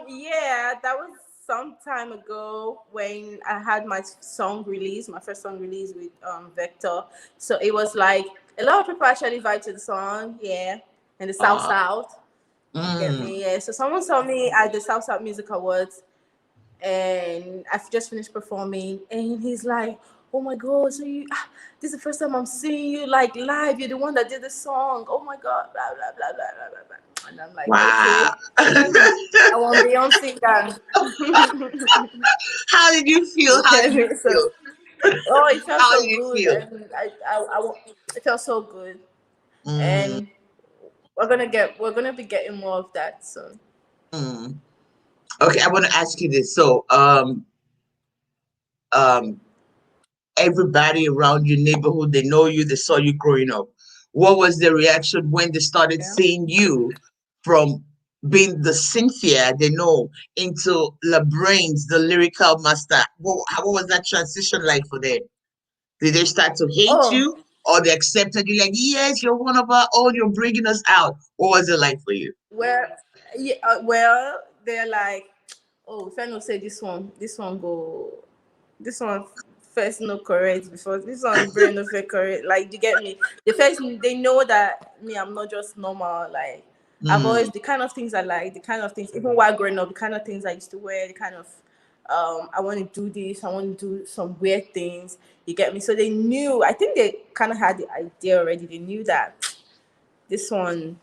C: yeah, that was some time ago when I had my song release, my first song release with Vector. So it was like a lot of people actually vibe to the song, yeah, in the South
A: uh,
C: South. You get
A: mm,
C: me? Yeah. So someone saw me at the South South Music Awards, and I've just finished performing, and he's like, "Oh my god, so this is the first time I'm seeing you like live. You're the one that did the song. Oh my god, blah blah blah blah blah blah." Blah. And I'm like,
A: wow.
C: "Okay, I want Beyonce done."
A: How did you feel? How did you
C: So,
A: feel?
C: oh, it felt
A: How
C: so
A: did you
C: good,
A: feel?
C: and it felt so good,
A: Mm,
C: and we're gonna be getting more of that soon.
A: mm. Okay, I want to ask you this. So, um, everybody around your neighborhood, they know you, they saw you growing up. What was the reaction when they started
C: Yeah.
A: seeing you from being the Cynthia they know into La Brains, the lyrical master? What was that transition like for them? Did they start to hate
C: Oh,
A: you, or they accepted you like, yes, you're one of our own, you're bringing us out? What was it like for you?
C: well, yeah, they're like, oh, if I don't say this one go, this one first no correct before this one brain no fake correct. Like you get me? The first they know that me, I'm not just normal. Like I've always
A: Mm,
C: the kind of things I like, the kind of things even while growing up, the kind of things I used to wear, the kind of I want to do this, I want to do some weird things. You get me? So they knew. I think they kind of had the idea already. They knew that this one,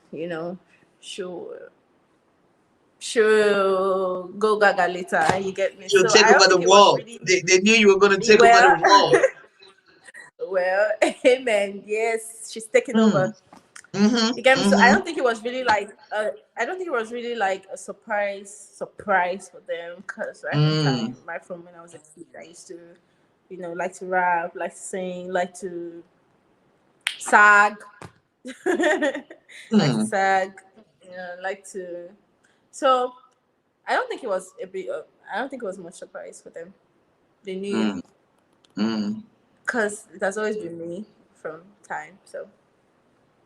C: should go gaga later. You get me?
A: she'll
C: So
A: take
C: I
A: over
C: don't
A: the
C: think it was
A: world.
C: really
A: They knew you were going to take over the
C: well.
A: world.
C: Well, amen. Yes, she's taking
A: Mm,
C: over.
A: mm-hmm,
C: You get me? So I
A: mm-hmm,
C: don't think it was really like I don't think it was really like a surprise for them because right from
A: mm,
C: time right from when I was a kid I used to like to rap, like to sing, like to sag, like to
A: mm,
C: sag, like to. So I don't think it was a bit. I don't think it was much surprise for them. They knew
A: mm, mm.
C: because it has always been me from time. So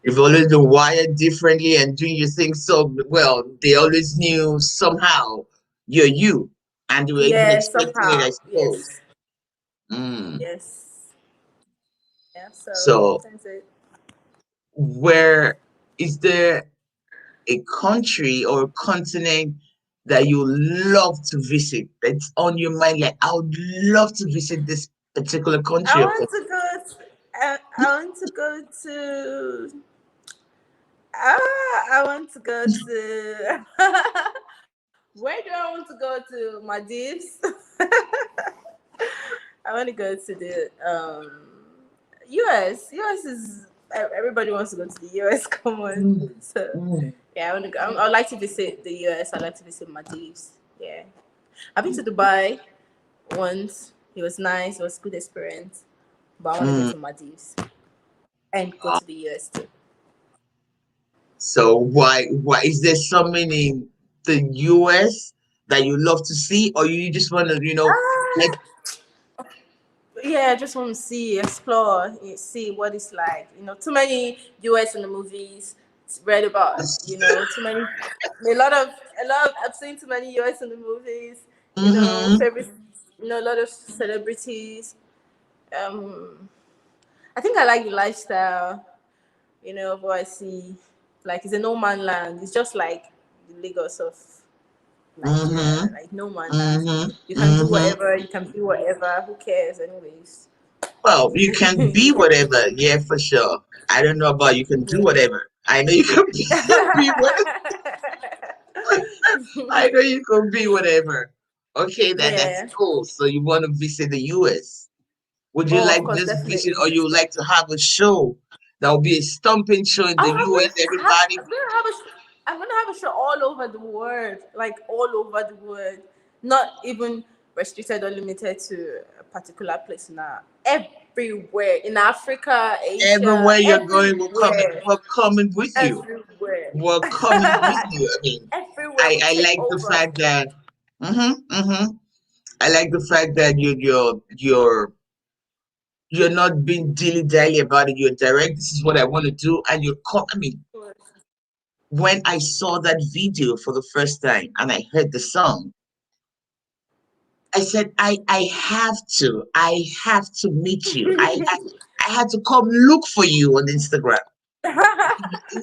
A: You've always been wired differently and doing your thing so well. They always knew somehow you're you, and they were even
C: yeah,
A: expecting it, I
C: somehow
A: suppose.
C: yes,
A: Mm.
C: yes, yeah. So
A: So,
C: that's it.
A: where is there a country or a continent that you love to visit? That's on your mind, like I would love to visit this particular
C: I
A: country or
C: want to go. I want to go to. I want to go to. Where do I want to go to? Maldives. I want to go to the US. US is everybody wants to go to the US. Come on.
A: country.
C: So
A: Mm,
C: yeah, I want to go. I'd like to visit the US. I'd like to visit Maldives. Yeah, I've been to Dubai once. It was nice. It was a good experience. But I want to go
A: mm.
C: to Maldives and go to the US too.
A: So why is there something in the US that you love to see, or you just want to, like
C: Ah, yeah, I just want to see, explore, see what it's like. Too many US in the movies. Read about, too many, I've seen too many US in the movies.
A: mm-hmm.
C: Favorite, a lot of celebrities. Um, I think I like the lifestyle. Of what I see. Like it's a no man land. It's just like the Lagos of
A: Mm-hmm.
C: Nigeria, like no man land.
A: Mm-hmm.
C: You can do
A: Mm-hmm.
C: whatever, you can be whatever. Who cares, anyways?
A: Well, you can be
C: You get
A: whatever, yeah, for sure. I don't know about you can do
C: me?
A: whatever. I know you can be, be whatever. I know you can be whatever. Okay, that's
C: Yeah.
A: cool. So you want to visit the US? Would you
C: Oh,
A: like
C: of
A: to
C: course,
A: just visit,
C: definitely.
A: or you like to have a show that will be a stomping show in the US? Everybody.
C: I'm gonna have a show all over the world, like all over the world, not even restricted or limited to a particular place. Now, everywhere in Africa, Asia,
A: Everywhere you're going, we're coming.
C: everywhere,
A: We're coming with you.
C: everywhere,
A: We're coming with you. I mean,
C: everywhere.
A: I
C: We
A: I
C: take
A: like the
C: over.
A: fact that. Mm-hmm. I like the fact that you're not being dilly dally about it. You're direct. This is what I want to do, and you're. I mean, when I saw that video for the first time and I heard the song, I said, I have to meet you. I had to come look for you on Instagram.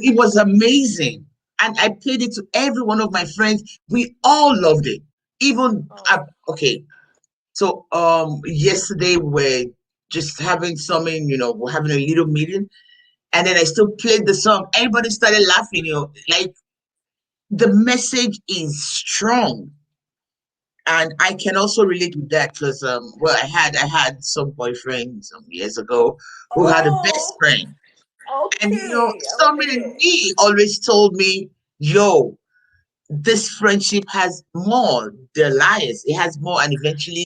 A: It was amazing. And I played it to every one of my friends. We all loved it. Even
C: Oh.
A: okay. So yesterday we're just having something, we're having a little meeting, and then I still played the song. Everybody started laughing, like the message is strong. And I can also relate with that because well I had some boyfriend some years ago who had a best
C: Oh,
A: friend. And
C: okay. I want to
A: somebody in
C: hear.
A: me always told me, yo, this friendship has more. They're liars. It has more. And eventually,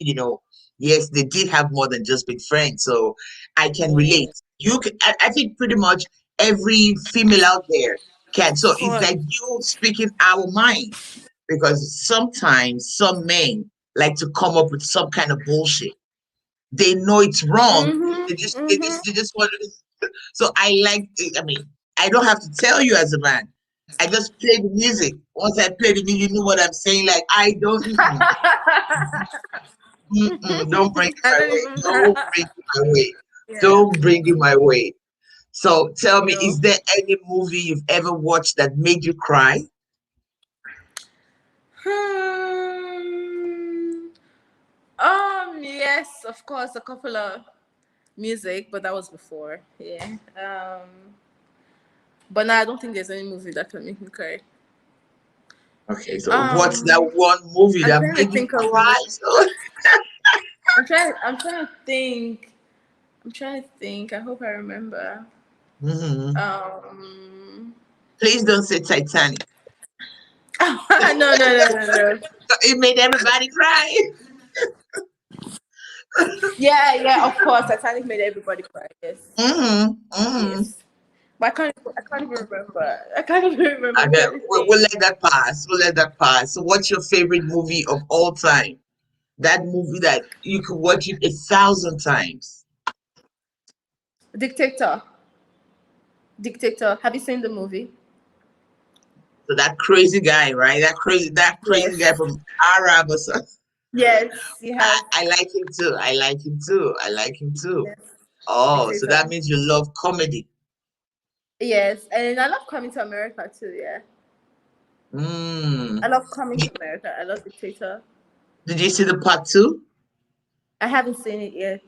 A: yes, they did have more than just being friends. So I can relate.
C: Yeah.
A: I think pretty much every female out there can. So it's
C: Fun.
A: like you speaking our mind because sometimes some men like to come up with some kind of bullshit. They know it's wrong.
C: Mhm. Mhm.
A: They just want to. So I like. I mean, I don't have to tell you as a man. I just play the music. Once I play the music, you know what I'm saying. Like I don't. Mm-mm, don't bring it
C: I
A: my
C: don't
A: way.
C: even.
A: Don't bring it my way.
C: Yeah.
A: Don't bring it my way. So tell me, is
C: No.
A: there any movie you've ever watched that made you cry?
C: Hmm. Yes, of course, a couple of music, but that was before. Yeah. But now I don't think there's any movie that can make me cry.
A: Okay, so what's that
C: Um,
A: one movie
C: I'm
A: that
C: trying to
A: made you
C: think of.
A: cry? So,
C: I'm trying to think. I'm trying to think. I hope I remember.
A: hmm
C: Um.
A: please don't say Titanic.
C: No, no, no, no, no.
A: It made everybody cry.
C: Yeah, yeah. Of course, Titanic made everybody cry. Yes,
A: hmm
C: yes. But I can't even remember. I can't even remember. I'm
A: Okay,
C: trying to
A: we'll
C: think.
A: let that pass. We'll let that pass. So, what's your favorite movie of all time? That movie that you could watch it 1,000 times.
C: Dictator. Dictator. Have you seen the movie?
A: So that crazy guy, right? That crazy guy
C: Yes.
A: from Arab or something.
C: Yes, you have.
A: I like him too. I like him too. I like him too.
C: Yes.
A: Oh, so that
C: Dictator.
A: means you love comedy.
C: Yes, and I love coming to America too. Yeah, I
A: Mm.
C: love coming to
A: Did
C: America. I love Dictator.
A: did you see the part two?
C: I haven't seen it yet.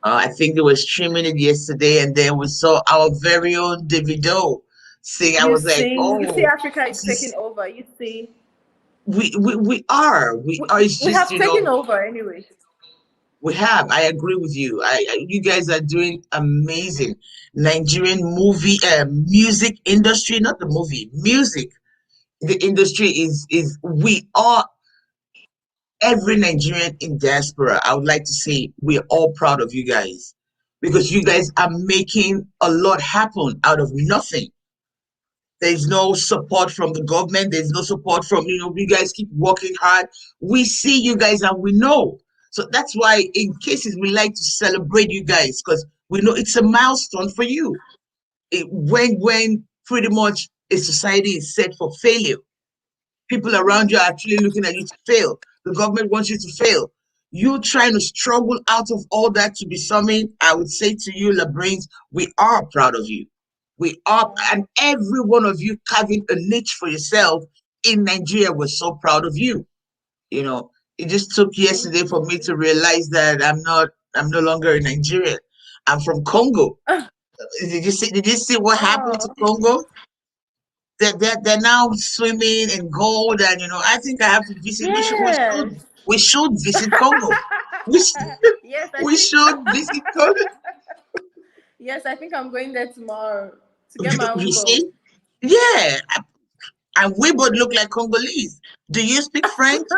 A: I think they were streaming it yesterday, and then we saw our very own Davido sing. I was like,
C: You see,
A: oh,
C: Africa is
A: this
C: taking
A: is
C: over. You see,
A: we are we are. It's
C: we
A: just
C: have taken over anyway.
A: we have. I agree with you. You guys are doing amazing. Nigerian movie music industry, not the movie music. The industry is we are every Nigerian in diaspora. I would like to say we're all proud of you guys because you guys are making a lot happen out of nothing. There's no support from the government. There's no support from, you guys keep working hard. We see you guys and we know. So that's why, in cases, we like to celebrate you guys because we know it's a milestone for you. When pretty much a society is set for failure, people around you are actually looking at you to fail. The government wants you to fail. You trying to struggle out of all that to be something, I would say to you, Labrains, we are proud of you. We are, and every one of you carving a niche for yourself in Nigeria, we're so proud of you. You know, it just took
C: Thank
A: yesterday for me to
C: you.
A: realize that I'm no longer a Nigerian. I'm from Congo. Did you see what happened to
C: Oh,
A: Congo? They're now swimming in gold, and I think I have to visit.
C: yes.
A: We should visit Congo. We sh-
C: Yes, I
A: we
C: think.
A: should visit Congo.
C: Yes, I think I'm going there tomorrow to get my own
A: You
C: gold.
A: see, yeah, and we both look like Congolese. Do you speak French?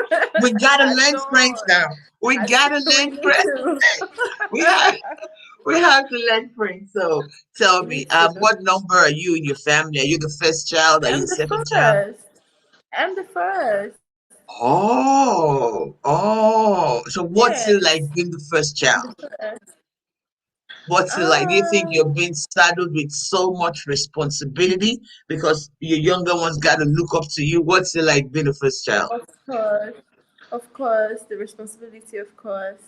A: We gotta
C: I
A: learn French
C: don't.
A: now. We gotta
C: We
A: learn
C: need
A: French.
C: to.
A: We have we have to learn French. So tell
C: We
A: me,
C: need to.
A: what number are you in your family? Are you the first child? Are you
C: I'm
A: the
C: the
A: second child?
C: first. I'm the first.
A: Oh, oh. So what's it
C: Yes.
A: like being the first
C: I'm
A: child?
C: the first.
A: What's it like? Do you think you're
C: Um,
A: being saddled with so much responsibility because your younger ones got to look up to you? What's it like being the first child?
C: of course. Of course, the responsibility, of course.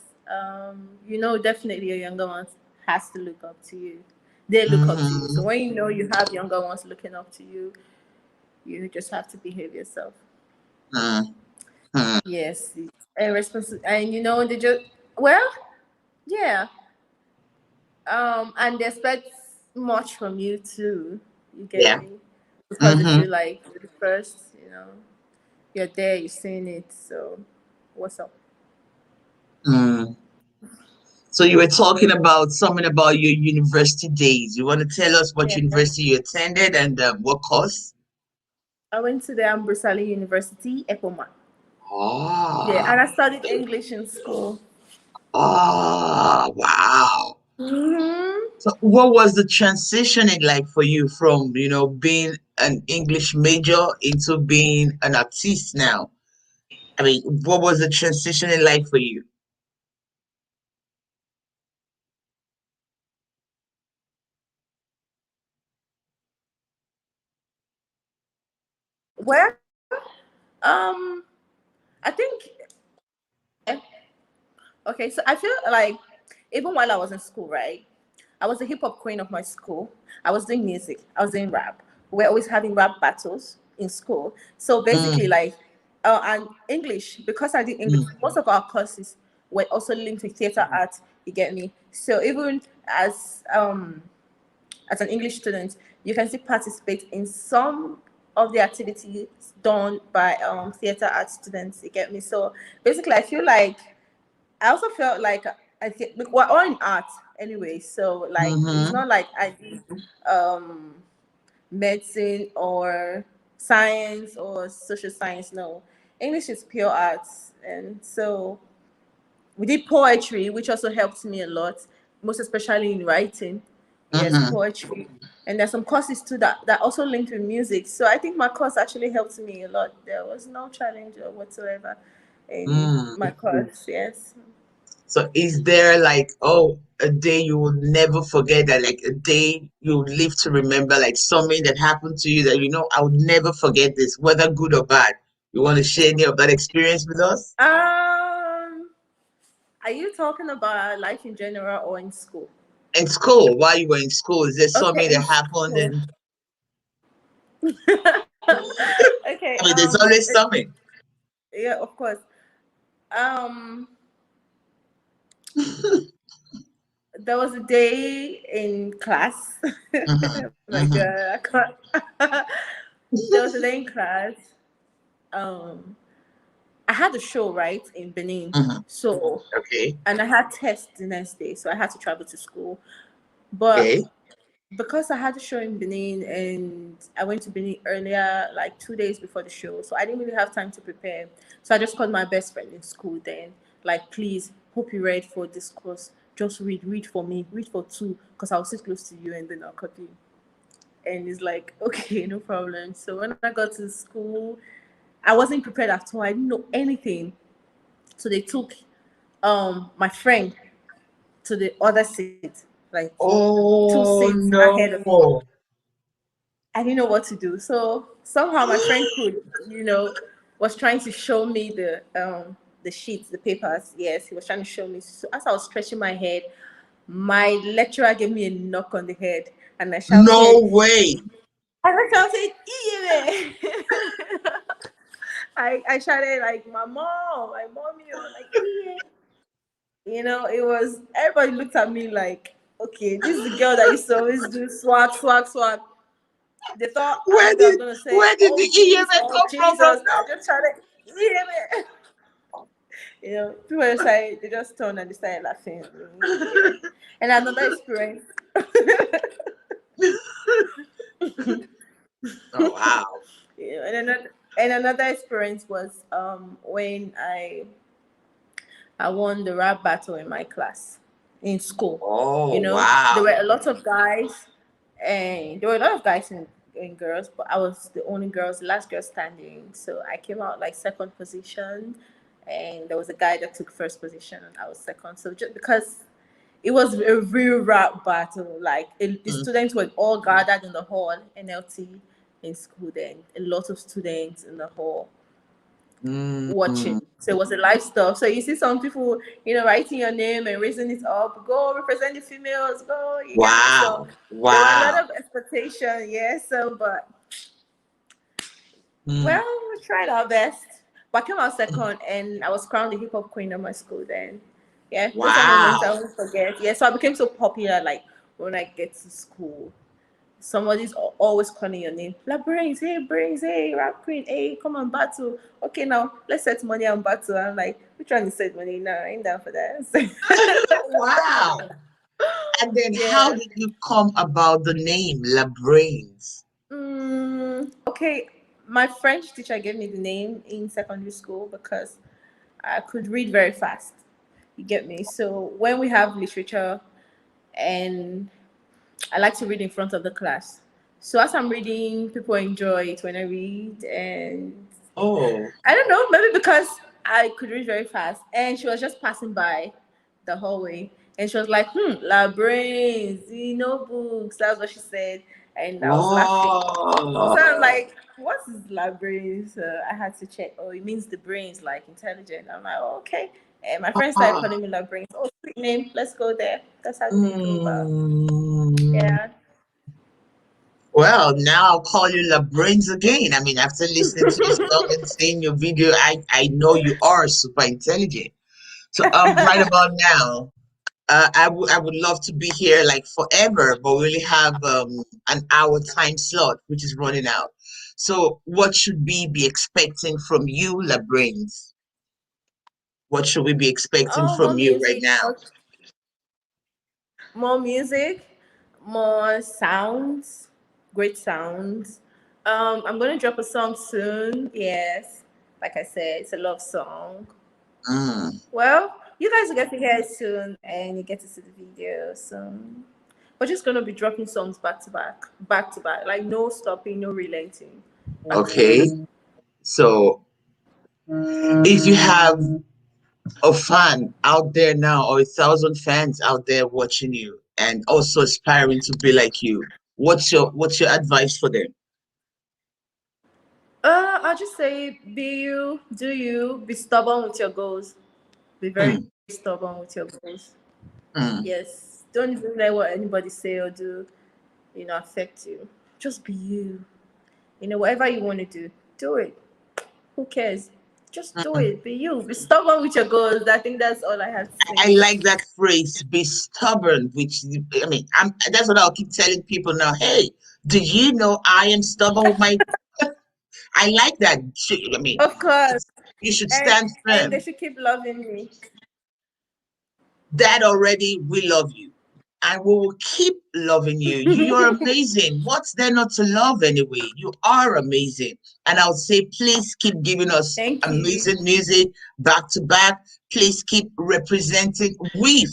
C: Definitely your younger ones has to look up to you. They look up to you. So
A: Mm-hmm.
C: when you know you have younger ones looking up to you, you just have to behave yourself.
A: Mm-hmm.
C: Yes, and and they just well, yeah. And they expect much from you too. You get
A: Yeah.
C: me? Because they
A: Mm-hmm.
C: feel like you're the first, you're there, you're seeing it. So, what's up?
A: Mm. So you were talking about something about your university days. You want to tell us what
C: Yeah,
A: university you attended and what course?
C: I went to the Ambrosali University, Epoma. Yeah,
A: Oh,
C: and I studied English in school.
A: oh, wow.
C: Hmm.
A: So what was the transitioning like for you from, being an English major into being an artist now? I mean, what was the transitioning like for you?
C: Well, um, I think Okay, so I feel like even while I was in school, right? I was the hip hop queen of my school. I was doing music. I was doing rap. We're always having rap battles in school. So basically,
A: Mm,
C: like, and English, because I did English,
A: mm,
C: most of our courses were also linked to theater art. You get me? So even as an English student, you can still participate in some of the activities done by theater art students. You get me? So basically, I feel like I also felt like I think we're all in art anyway. So like it's
A: mm-hmm,
C: not like I did um, medicine or science or social science. No, English is pure arts, and so we did poetry, which also helped me a lot, most especially in writing. Yes,
A: mm-hmm,
C: poetry. And there's some courses too that also linked with music. So I think my course actually helped me a lot. There was no challenge or whatsoever in my
A: mm.
C: course. Yes.
A: So is there like, oh, a day you will never forget, that like a day you'll live to remember, like something that happened to you that I would never forget this, whether good or bad. You want to share any of that experience with us?
C: Are you talking about life in general or in school?
A: In school, while you were in school, is there
C: Okay,
A: something
C: in
A: that happened?
C: school.
A: And
C: Okay.
A: I mean, there's always something.
C: Yeah, of course. Um, there was a day in class.
A: Mm-hmm,
C: Oh my
A: mm-hmm,
C: God, I can't. There was a day in class. Um, I had a show right in Benin,
A: mm-hmm.
C: so
A: Okay,
C: and I had tests the next day, so I had to travel to school. But
A: okay.
C: because I had a show in Benin and I went to Benin earlier, like 2 days before the show, so I didn't really have time to prepare. So I just called my best friend in school then, like, please, hope you read for this course. Just read for me, read for two, because I'll sit close to you and then I'll copy. And he's like, okay, no problem. So when I got to school, I wasn't prepared at all. I didn't know anything. So they took my friend to the other seat, like two
A: Oh
C: seats ahead of me.
A: no.
C: I didn't know what to do. So somehow my friend could, was trying to show me the sheets, the papers. Yes, he was trying to show me. So as I was stretching my head, my lecturer gave me a knock on the head, and
A: No way.
C: I shouted, Iye! I shouted like my mommy, like Iye. It was everybody looked at me like, okay, this is the girl that used to always do swag, swag, swag. They thought
A: Where
C: maybe I was
A: did
C: gonna say,
A: where did the
C: "Oh jeez,
A: EMA
C: oh
A: come from,
C: Jesus."
A: bro?
C: I just tried to, people just like they just turned and they started laughing. Yeah. And another experience.
A: Oh wow.
C: And another experience was when I won the rap battle in my class in school.
A: Oh
C: There
A: wow.
C: were a lot of guys, and there were a lot of guys and girls, but I was the only girls, last girl standing. So I came out like second position, and there was a guy that took first position, and I was second. So just because it was a real rap battle, like the
A: Mm,
C: students were all gathered in the hall, NLT in school, then a lot of students in the hall watching.
A: mm,
C: So it was a live stuff. So you see some people, writing your name and raising it up. Go represent the females. Go. You get me? So
A: wow.
C: there were a lot
A: Wow.
C: of expectation. Yes. So, but
A: Mm,
C: well, we tried our best. But I came out second, and I was crowned the hip hop queen of my school. Then, yeah, those are moments I
A: wow.
C: won't forget. Yeah. So I became so popular. Like when I get to school, somebody's always calling your name. Like Brains, hey, rap queen, hey, come on, battle. Okay, now let's set money on battle. I'm like, we're trying to set money now. I ain't down for that.
A: Wow. And then how
C: Yeah.
A: did you come about the name La Brains?
C: Okay. My French teacher gave me the name in secondary school because I could read very fast. You get me? So when we have literature and I like to read in front of the class. So as I'm reading, people enjoy it when I read, and
A: Oh.
C: I don't know, maybe because I could read very fast, and she was just passing by the hallway, and she was like, La brains, books. That's what she said, and I was laughing. So I'm
A: Oh.
C: like, what is La brains? I had to check. Oh, it means the brains, like intelligent. I'm like, oh, okay. And my friends started
A: Ah,
C: calling me Labyrinth. Oh, sweet name. Let's go there. That's how the name came about.
A: mm,
C: Yeah.
A: well, now I'll call you La Brains again. I mean, after listening to your song and seeing your video, I know you are super intelligent. So right about now, I would love to be here like forever, but we only have an hour time slot, which is running out. So what should we be expecting from you, La Brains? What should we be expecting
C: Oh, more
A: from you right
C: music,
A: now?
C: more music, more sounds, great sounds. I'm gonna drop a song soon. Yes, like I said, it's a love song.
A: Mm,
C: Well, you guys will get to hear it soon, and you get to see the video soon. We're just gonna be dropping songs back to back, like no stopping, no relenting, back to back.
A: okay. So if you have a fan out there now or 1,000 fans out there watching you and also aspiring to be like you, what's your advice for them?
C: I'll just say, be you, do you, be stubborn with your goals. Be very
A: Mm,
C: stubborn with your goals.
A: mm,
C: Yes, don't even let what anybody say or do, affect you. Just be you. Whatever you want to do it. Who cares? Just do
A: mm.
C: it. Be you. Be stubborn with your goals. I think that's all I have to
A: I
C: say.
A: like that phrase, be stubborn, I mean, that's what I'll keep telling people now. Hey, do you know I am stubborn with my, I like that. I mean,
C: Of course.
A: you should
C: And
A: stand
C: and they
A: firm.
C: should keep loving me.
A: That already, we love you. And we will keep loving you. You're amazing. What's there not to love anyway? You are amazing. And I would say, please keep giving us
C: Thank you.
A: amazing music back to back. Please keep representing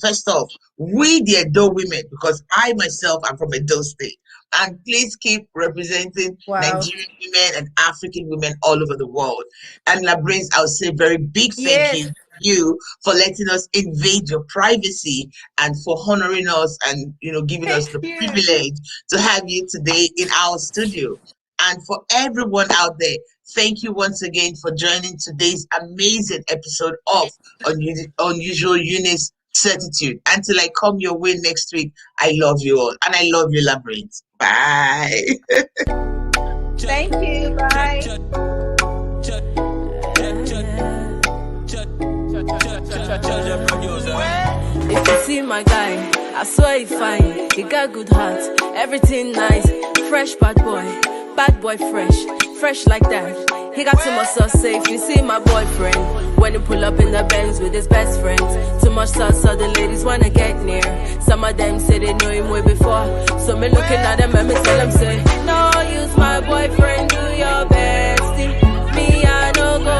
A: first off, we the Edo women, because I myself am from Edo State. And please keep representing
C: Wow.
A: Nigerian women and African women all over the world. And Labrains, I would say very big thank
C: Yes.
A: you to you for letting us invade your privacy and for honoring us and giving us
C: Thank
A: the
C: you.
A: privilege to have you today in our studio. And for everyone out there, thank you once again for joining today's amazing episode of Unusual Eunice Certitude. Until I come your way next week, I love you all and I love you, Labyrinth. Bye.
C: Thank you. Bye.
B: If you see my guy, I swear he fine. He got good heart, everything nice. Fresh bad boy fresh, fresh like that. He got too much sauce, say if you see my boyfriend, when he pull up in the Benz with his best friends. Too much sauce, so the ladies wanna get near. Some of them say they know him way before. So me looking at them and me tell them say, no, use my boyfriend, do your bestie. Me, I no go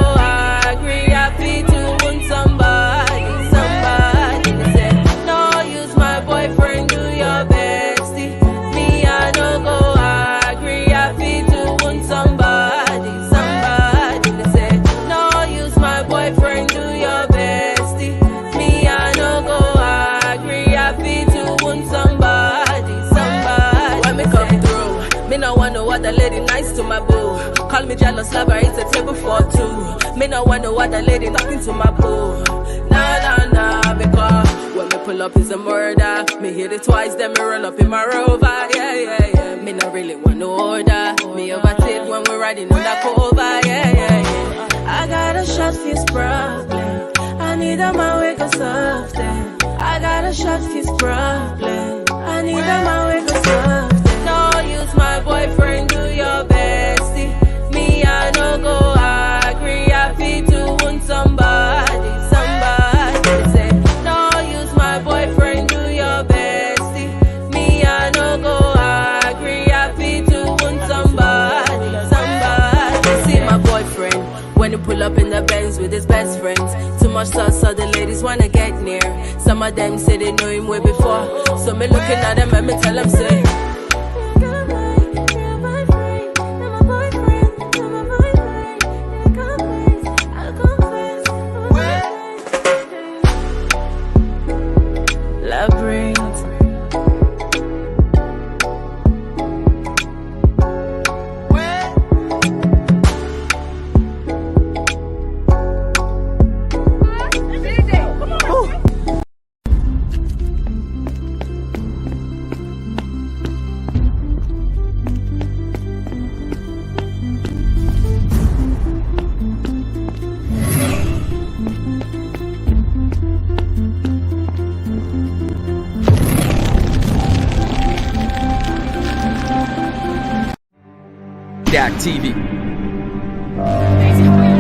B: agree, I feel to want somebody. They say, no, use my boyfriend, do your bestie. Me, I no go agree, I feel to want somebody. They say, no, use my boyfriend, do your bestie. Me, I no go agree, I feel to want somebody. When me come through, me no want no other lady nice to my boo. Call me jealous lover, it's a table for two. Me no want no other lady talking to my boo. Nah, because when me pull up is a murder. Me hit it twice, then me roll up in my Rover. Yeah. Me no really want no order. Me overtake when we're riding on that cover. Yeah. I got a shot for his problem. I need a man wake us up then. I got a shot for his problem. I need a man wake us up then. No, use my boyfriend, do your bestie. Me, I no go agree. I feel to want somebody. They say, no, use my boyfriend, do your bestie. Me, I no go agree. I feel to want somebody. See my boyfriend when he pull up in the Benz with his best friends. Too much sauce, so the ladies wanna get near. Some of them say they know him way before. So me looking at them and me tell them say, Labyrinth.
D: That TV.
B: Crazy how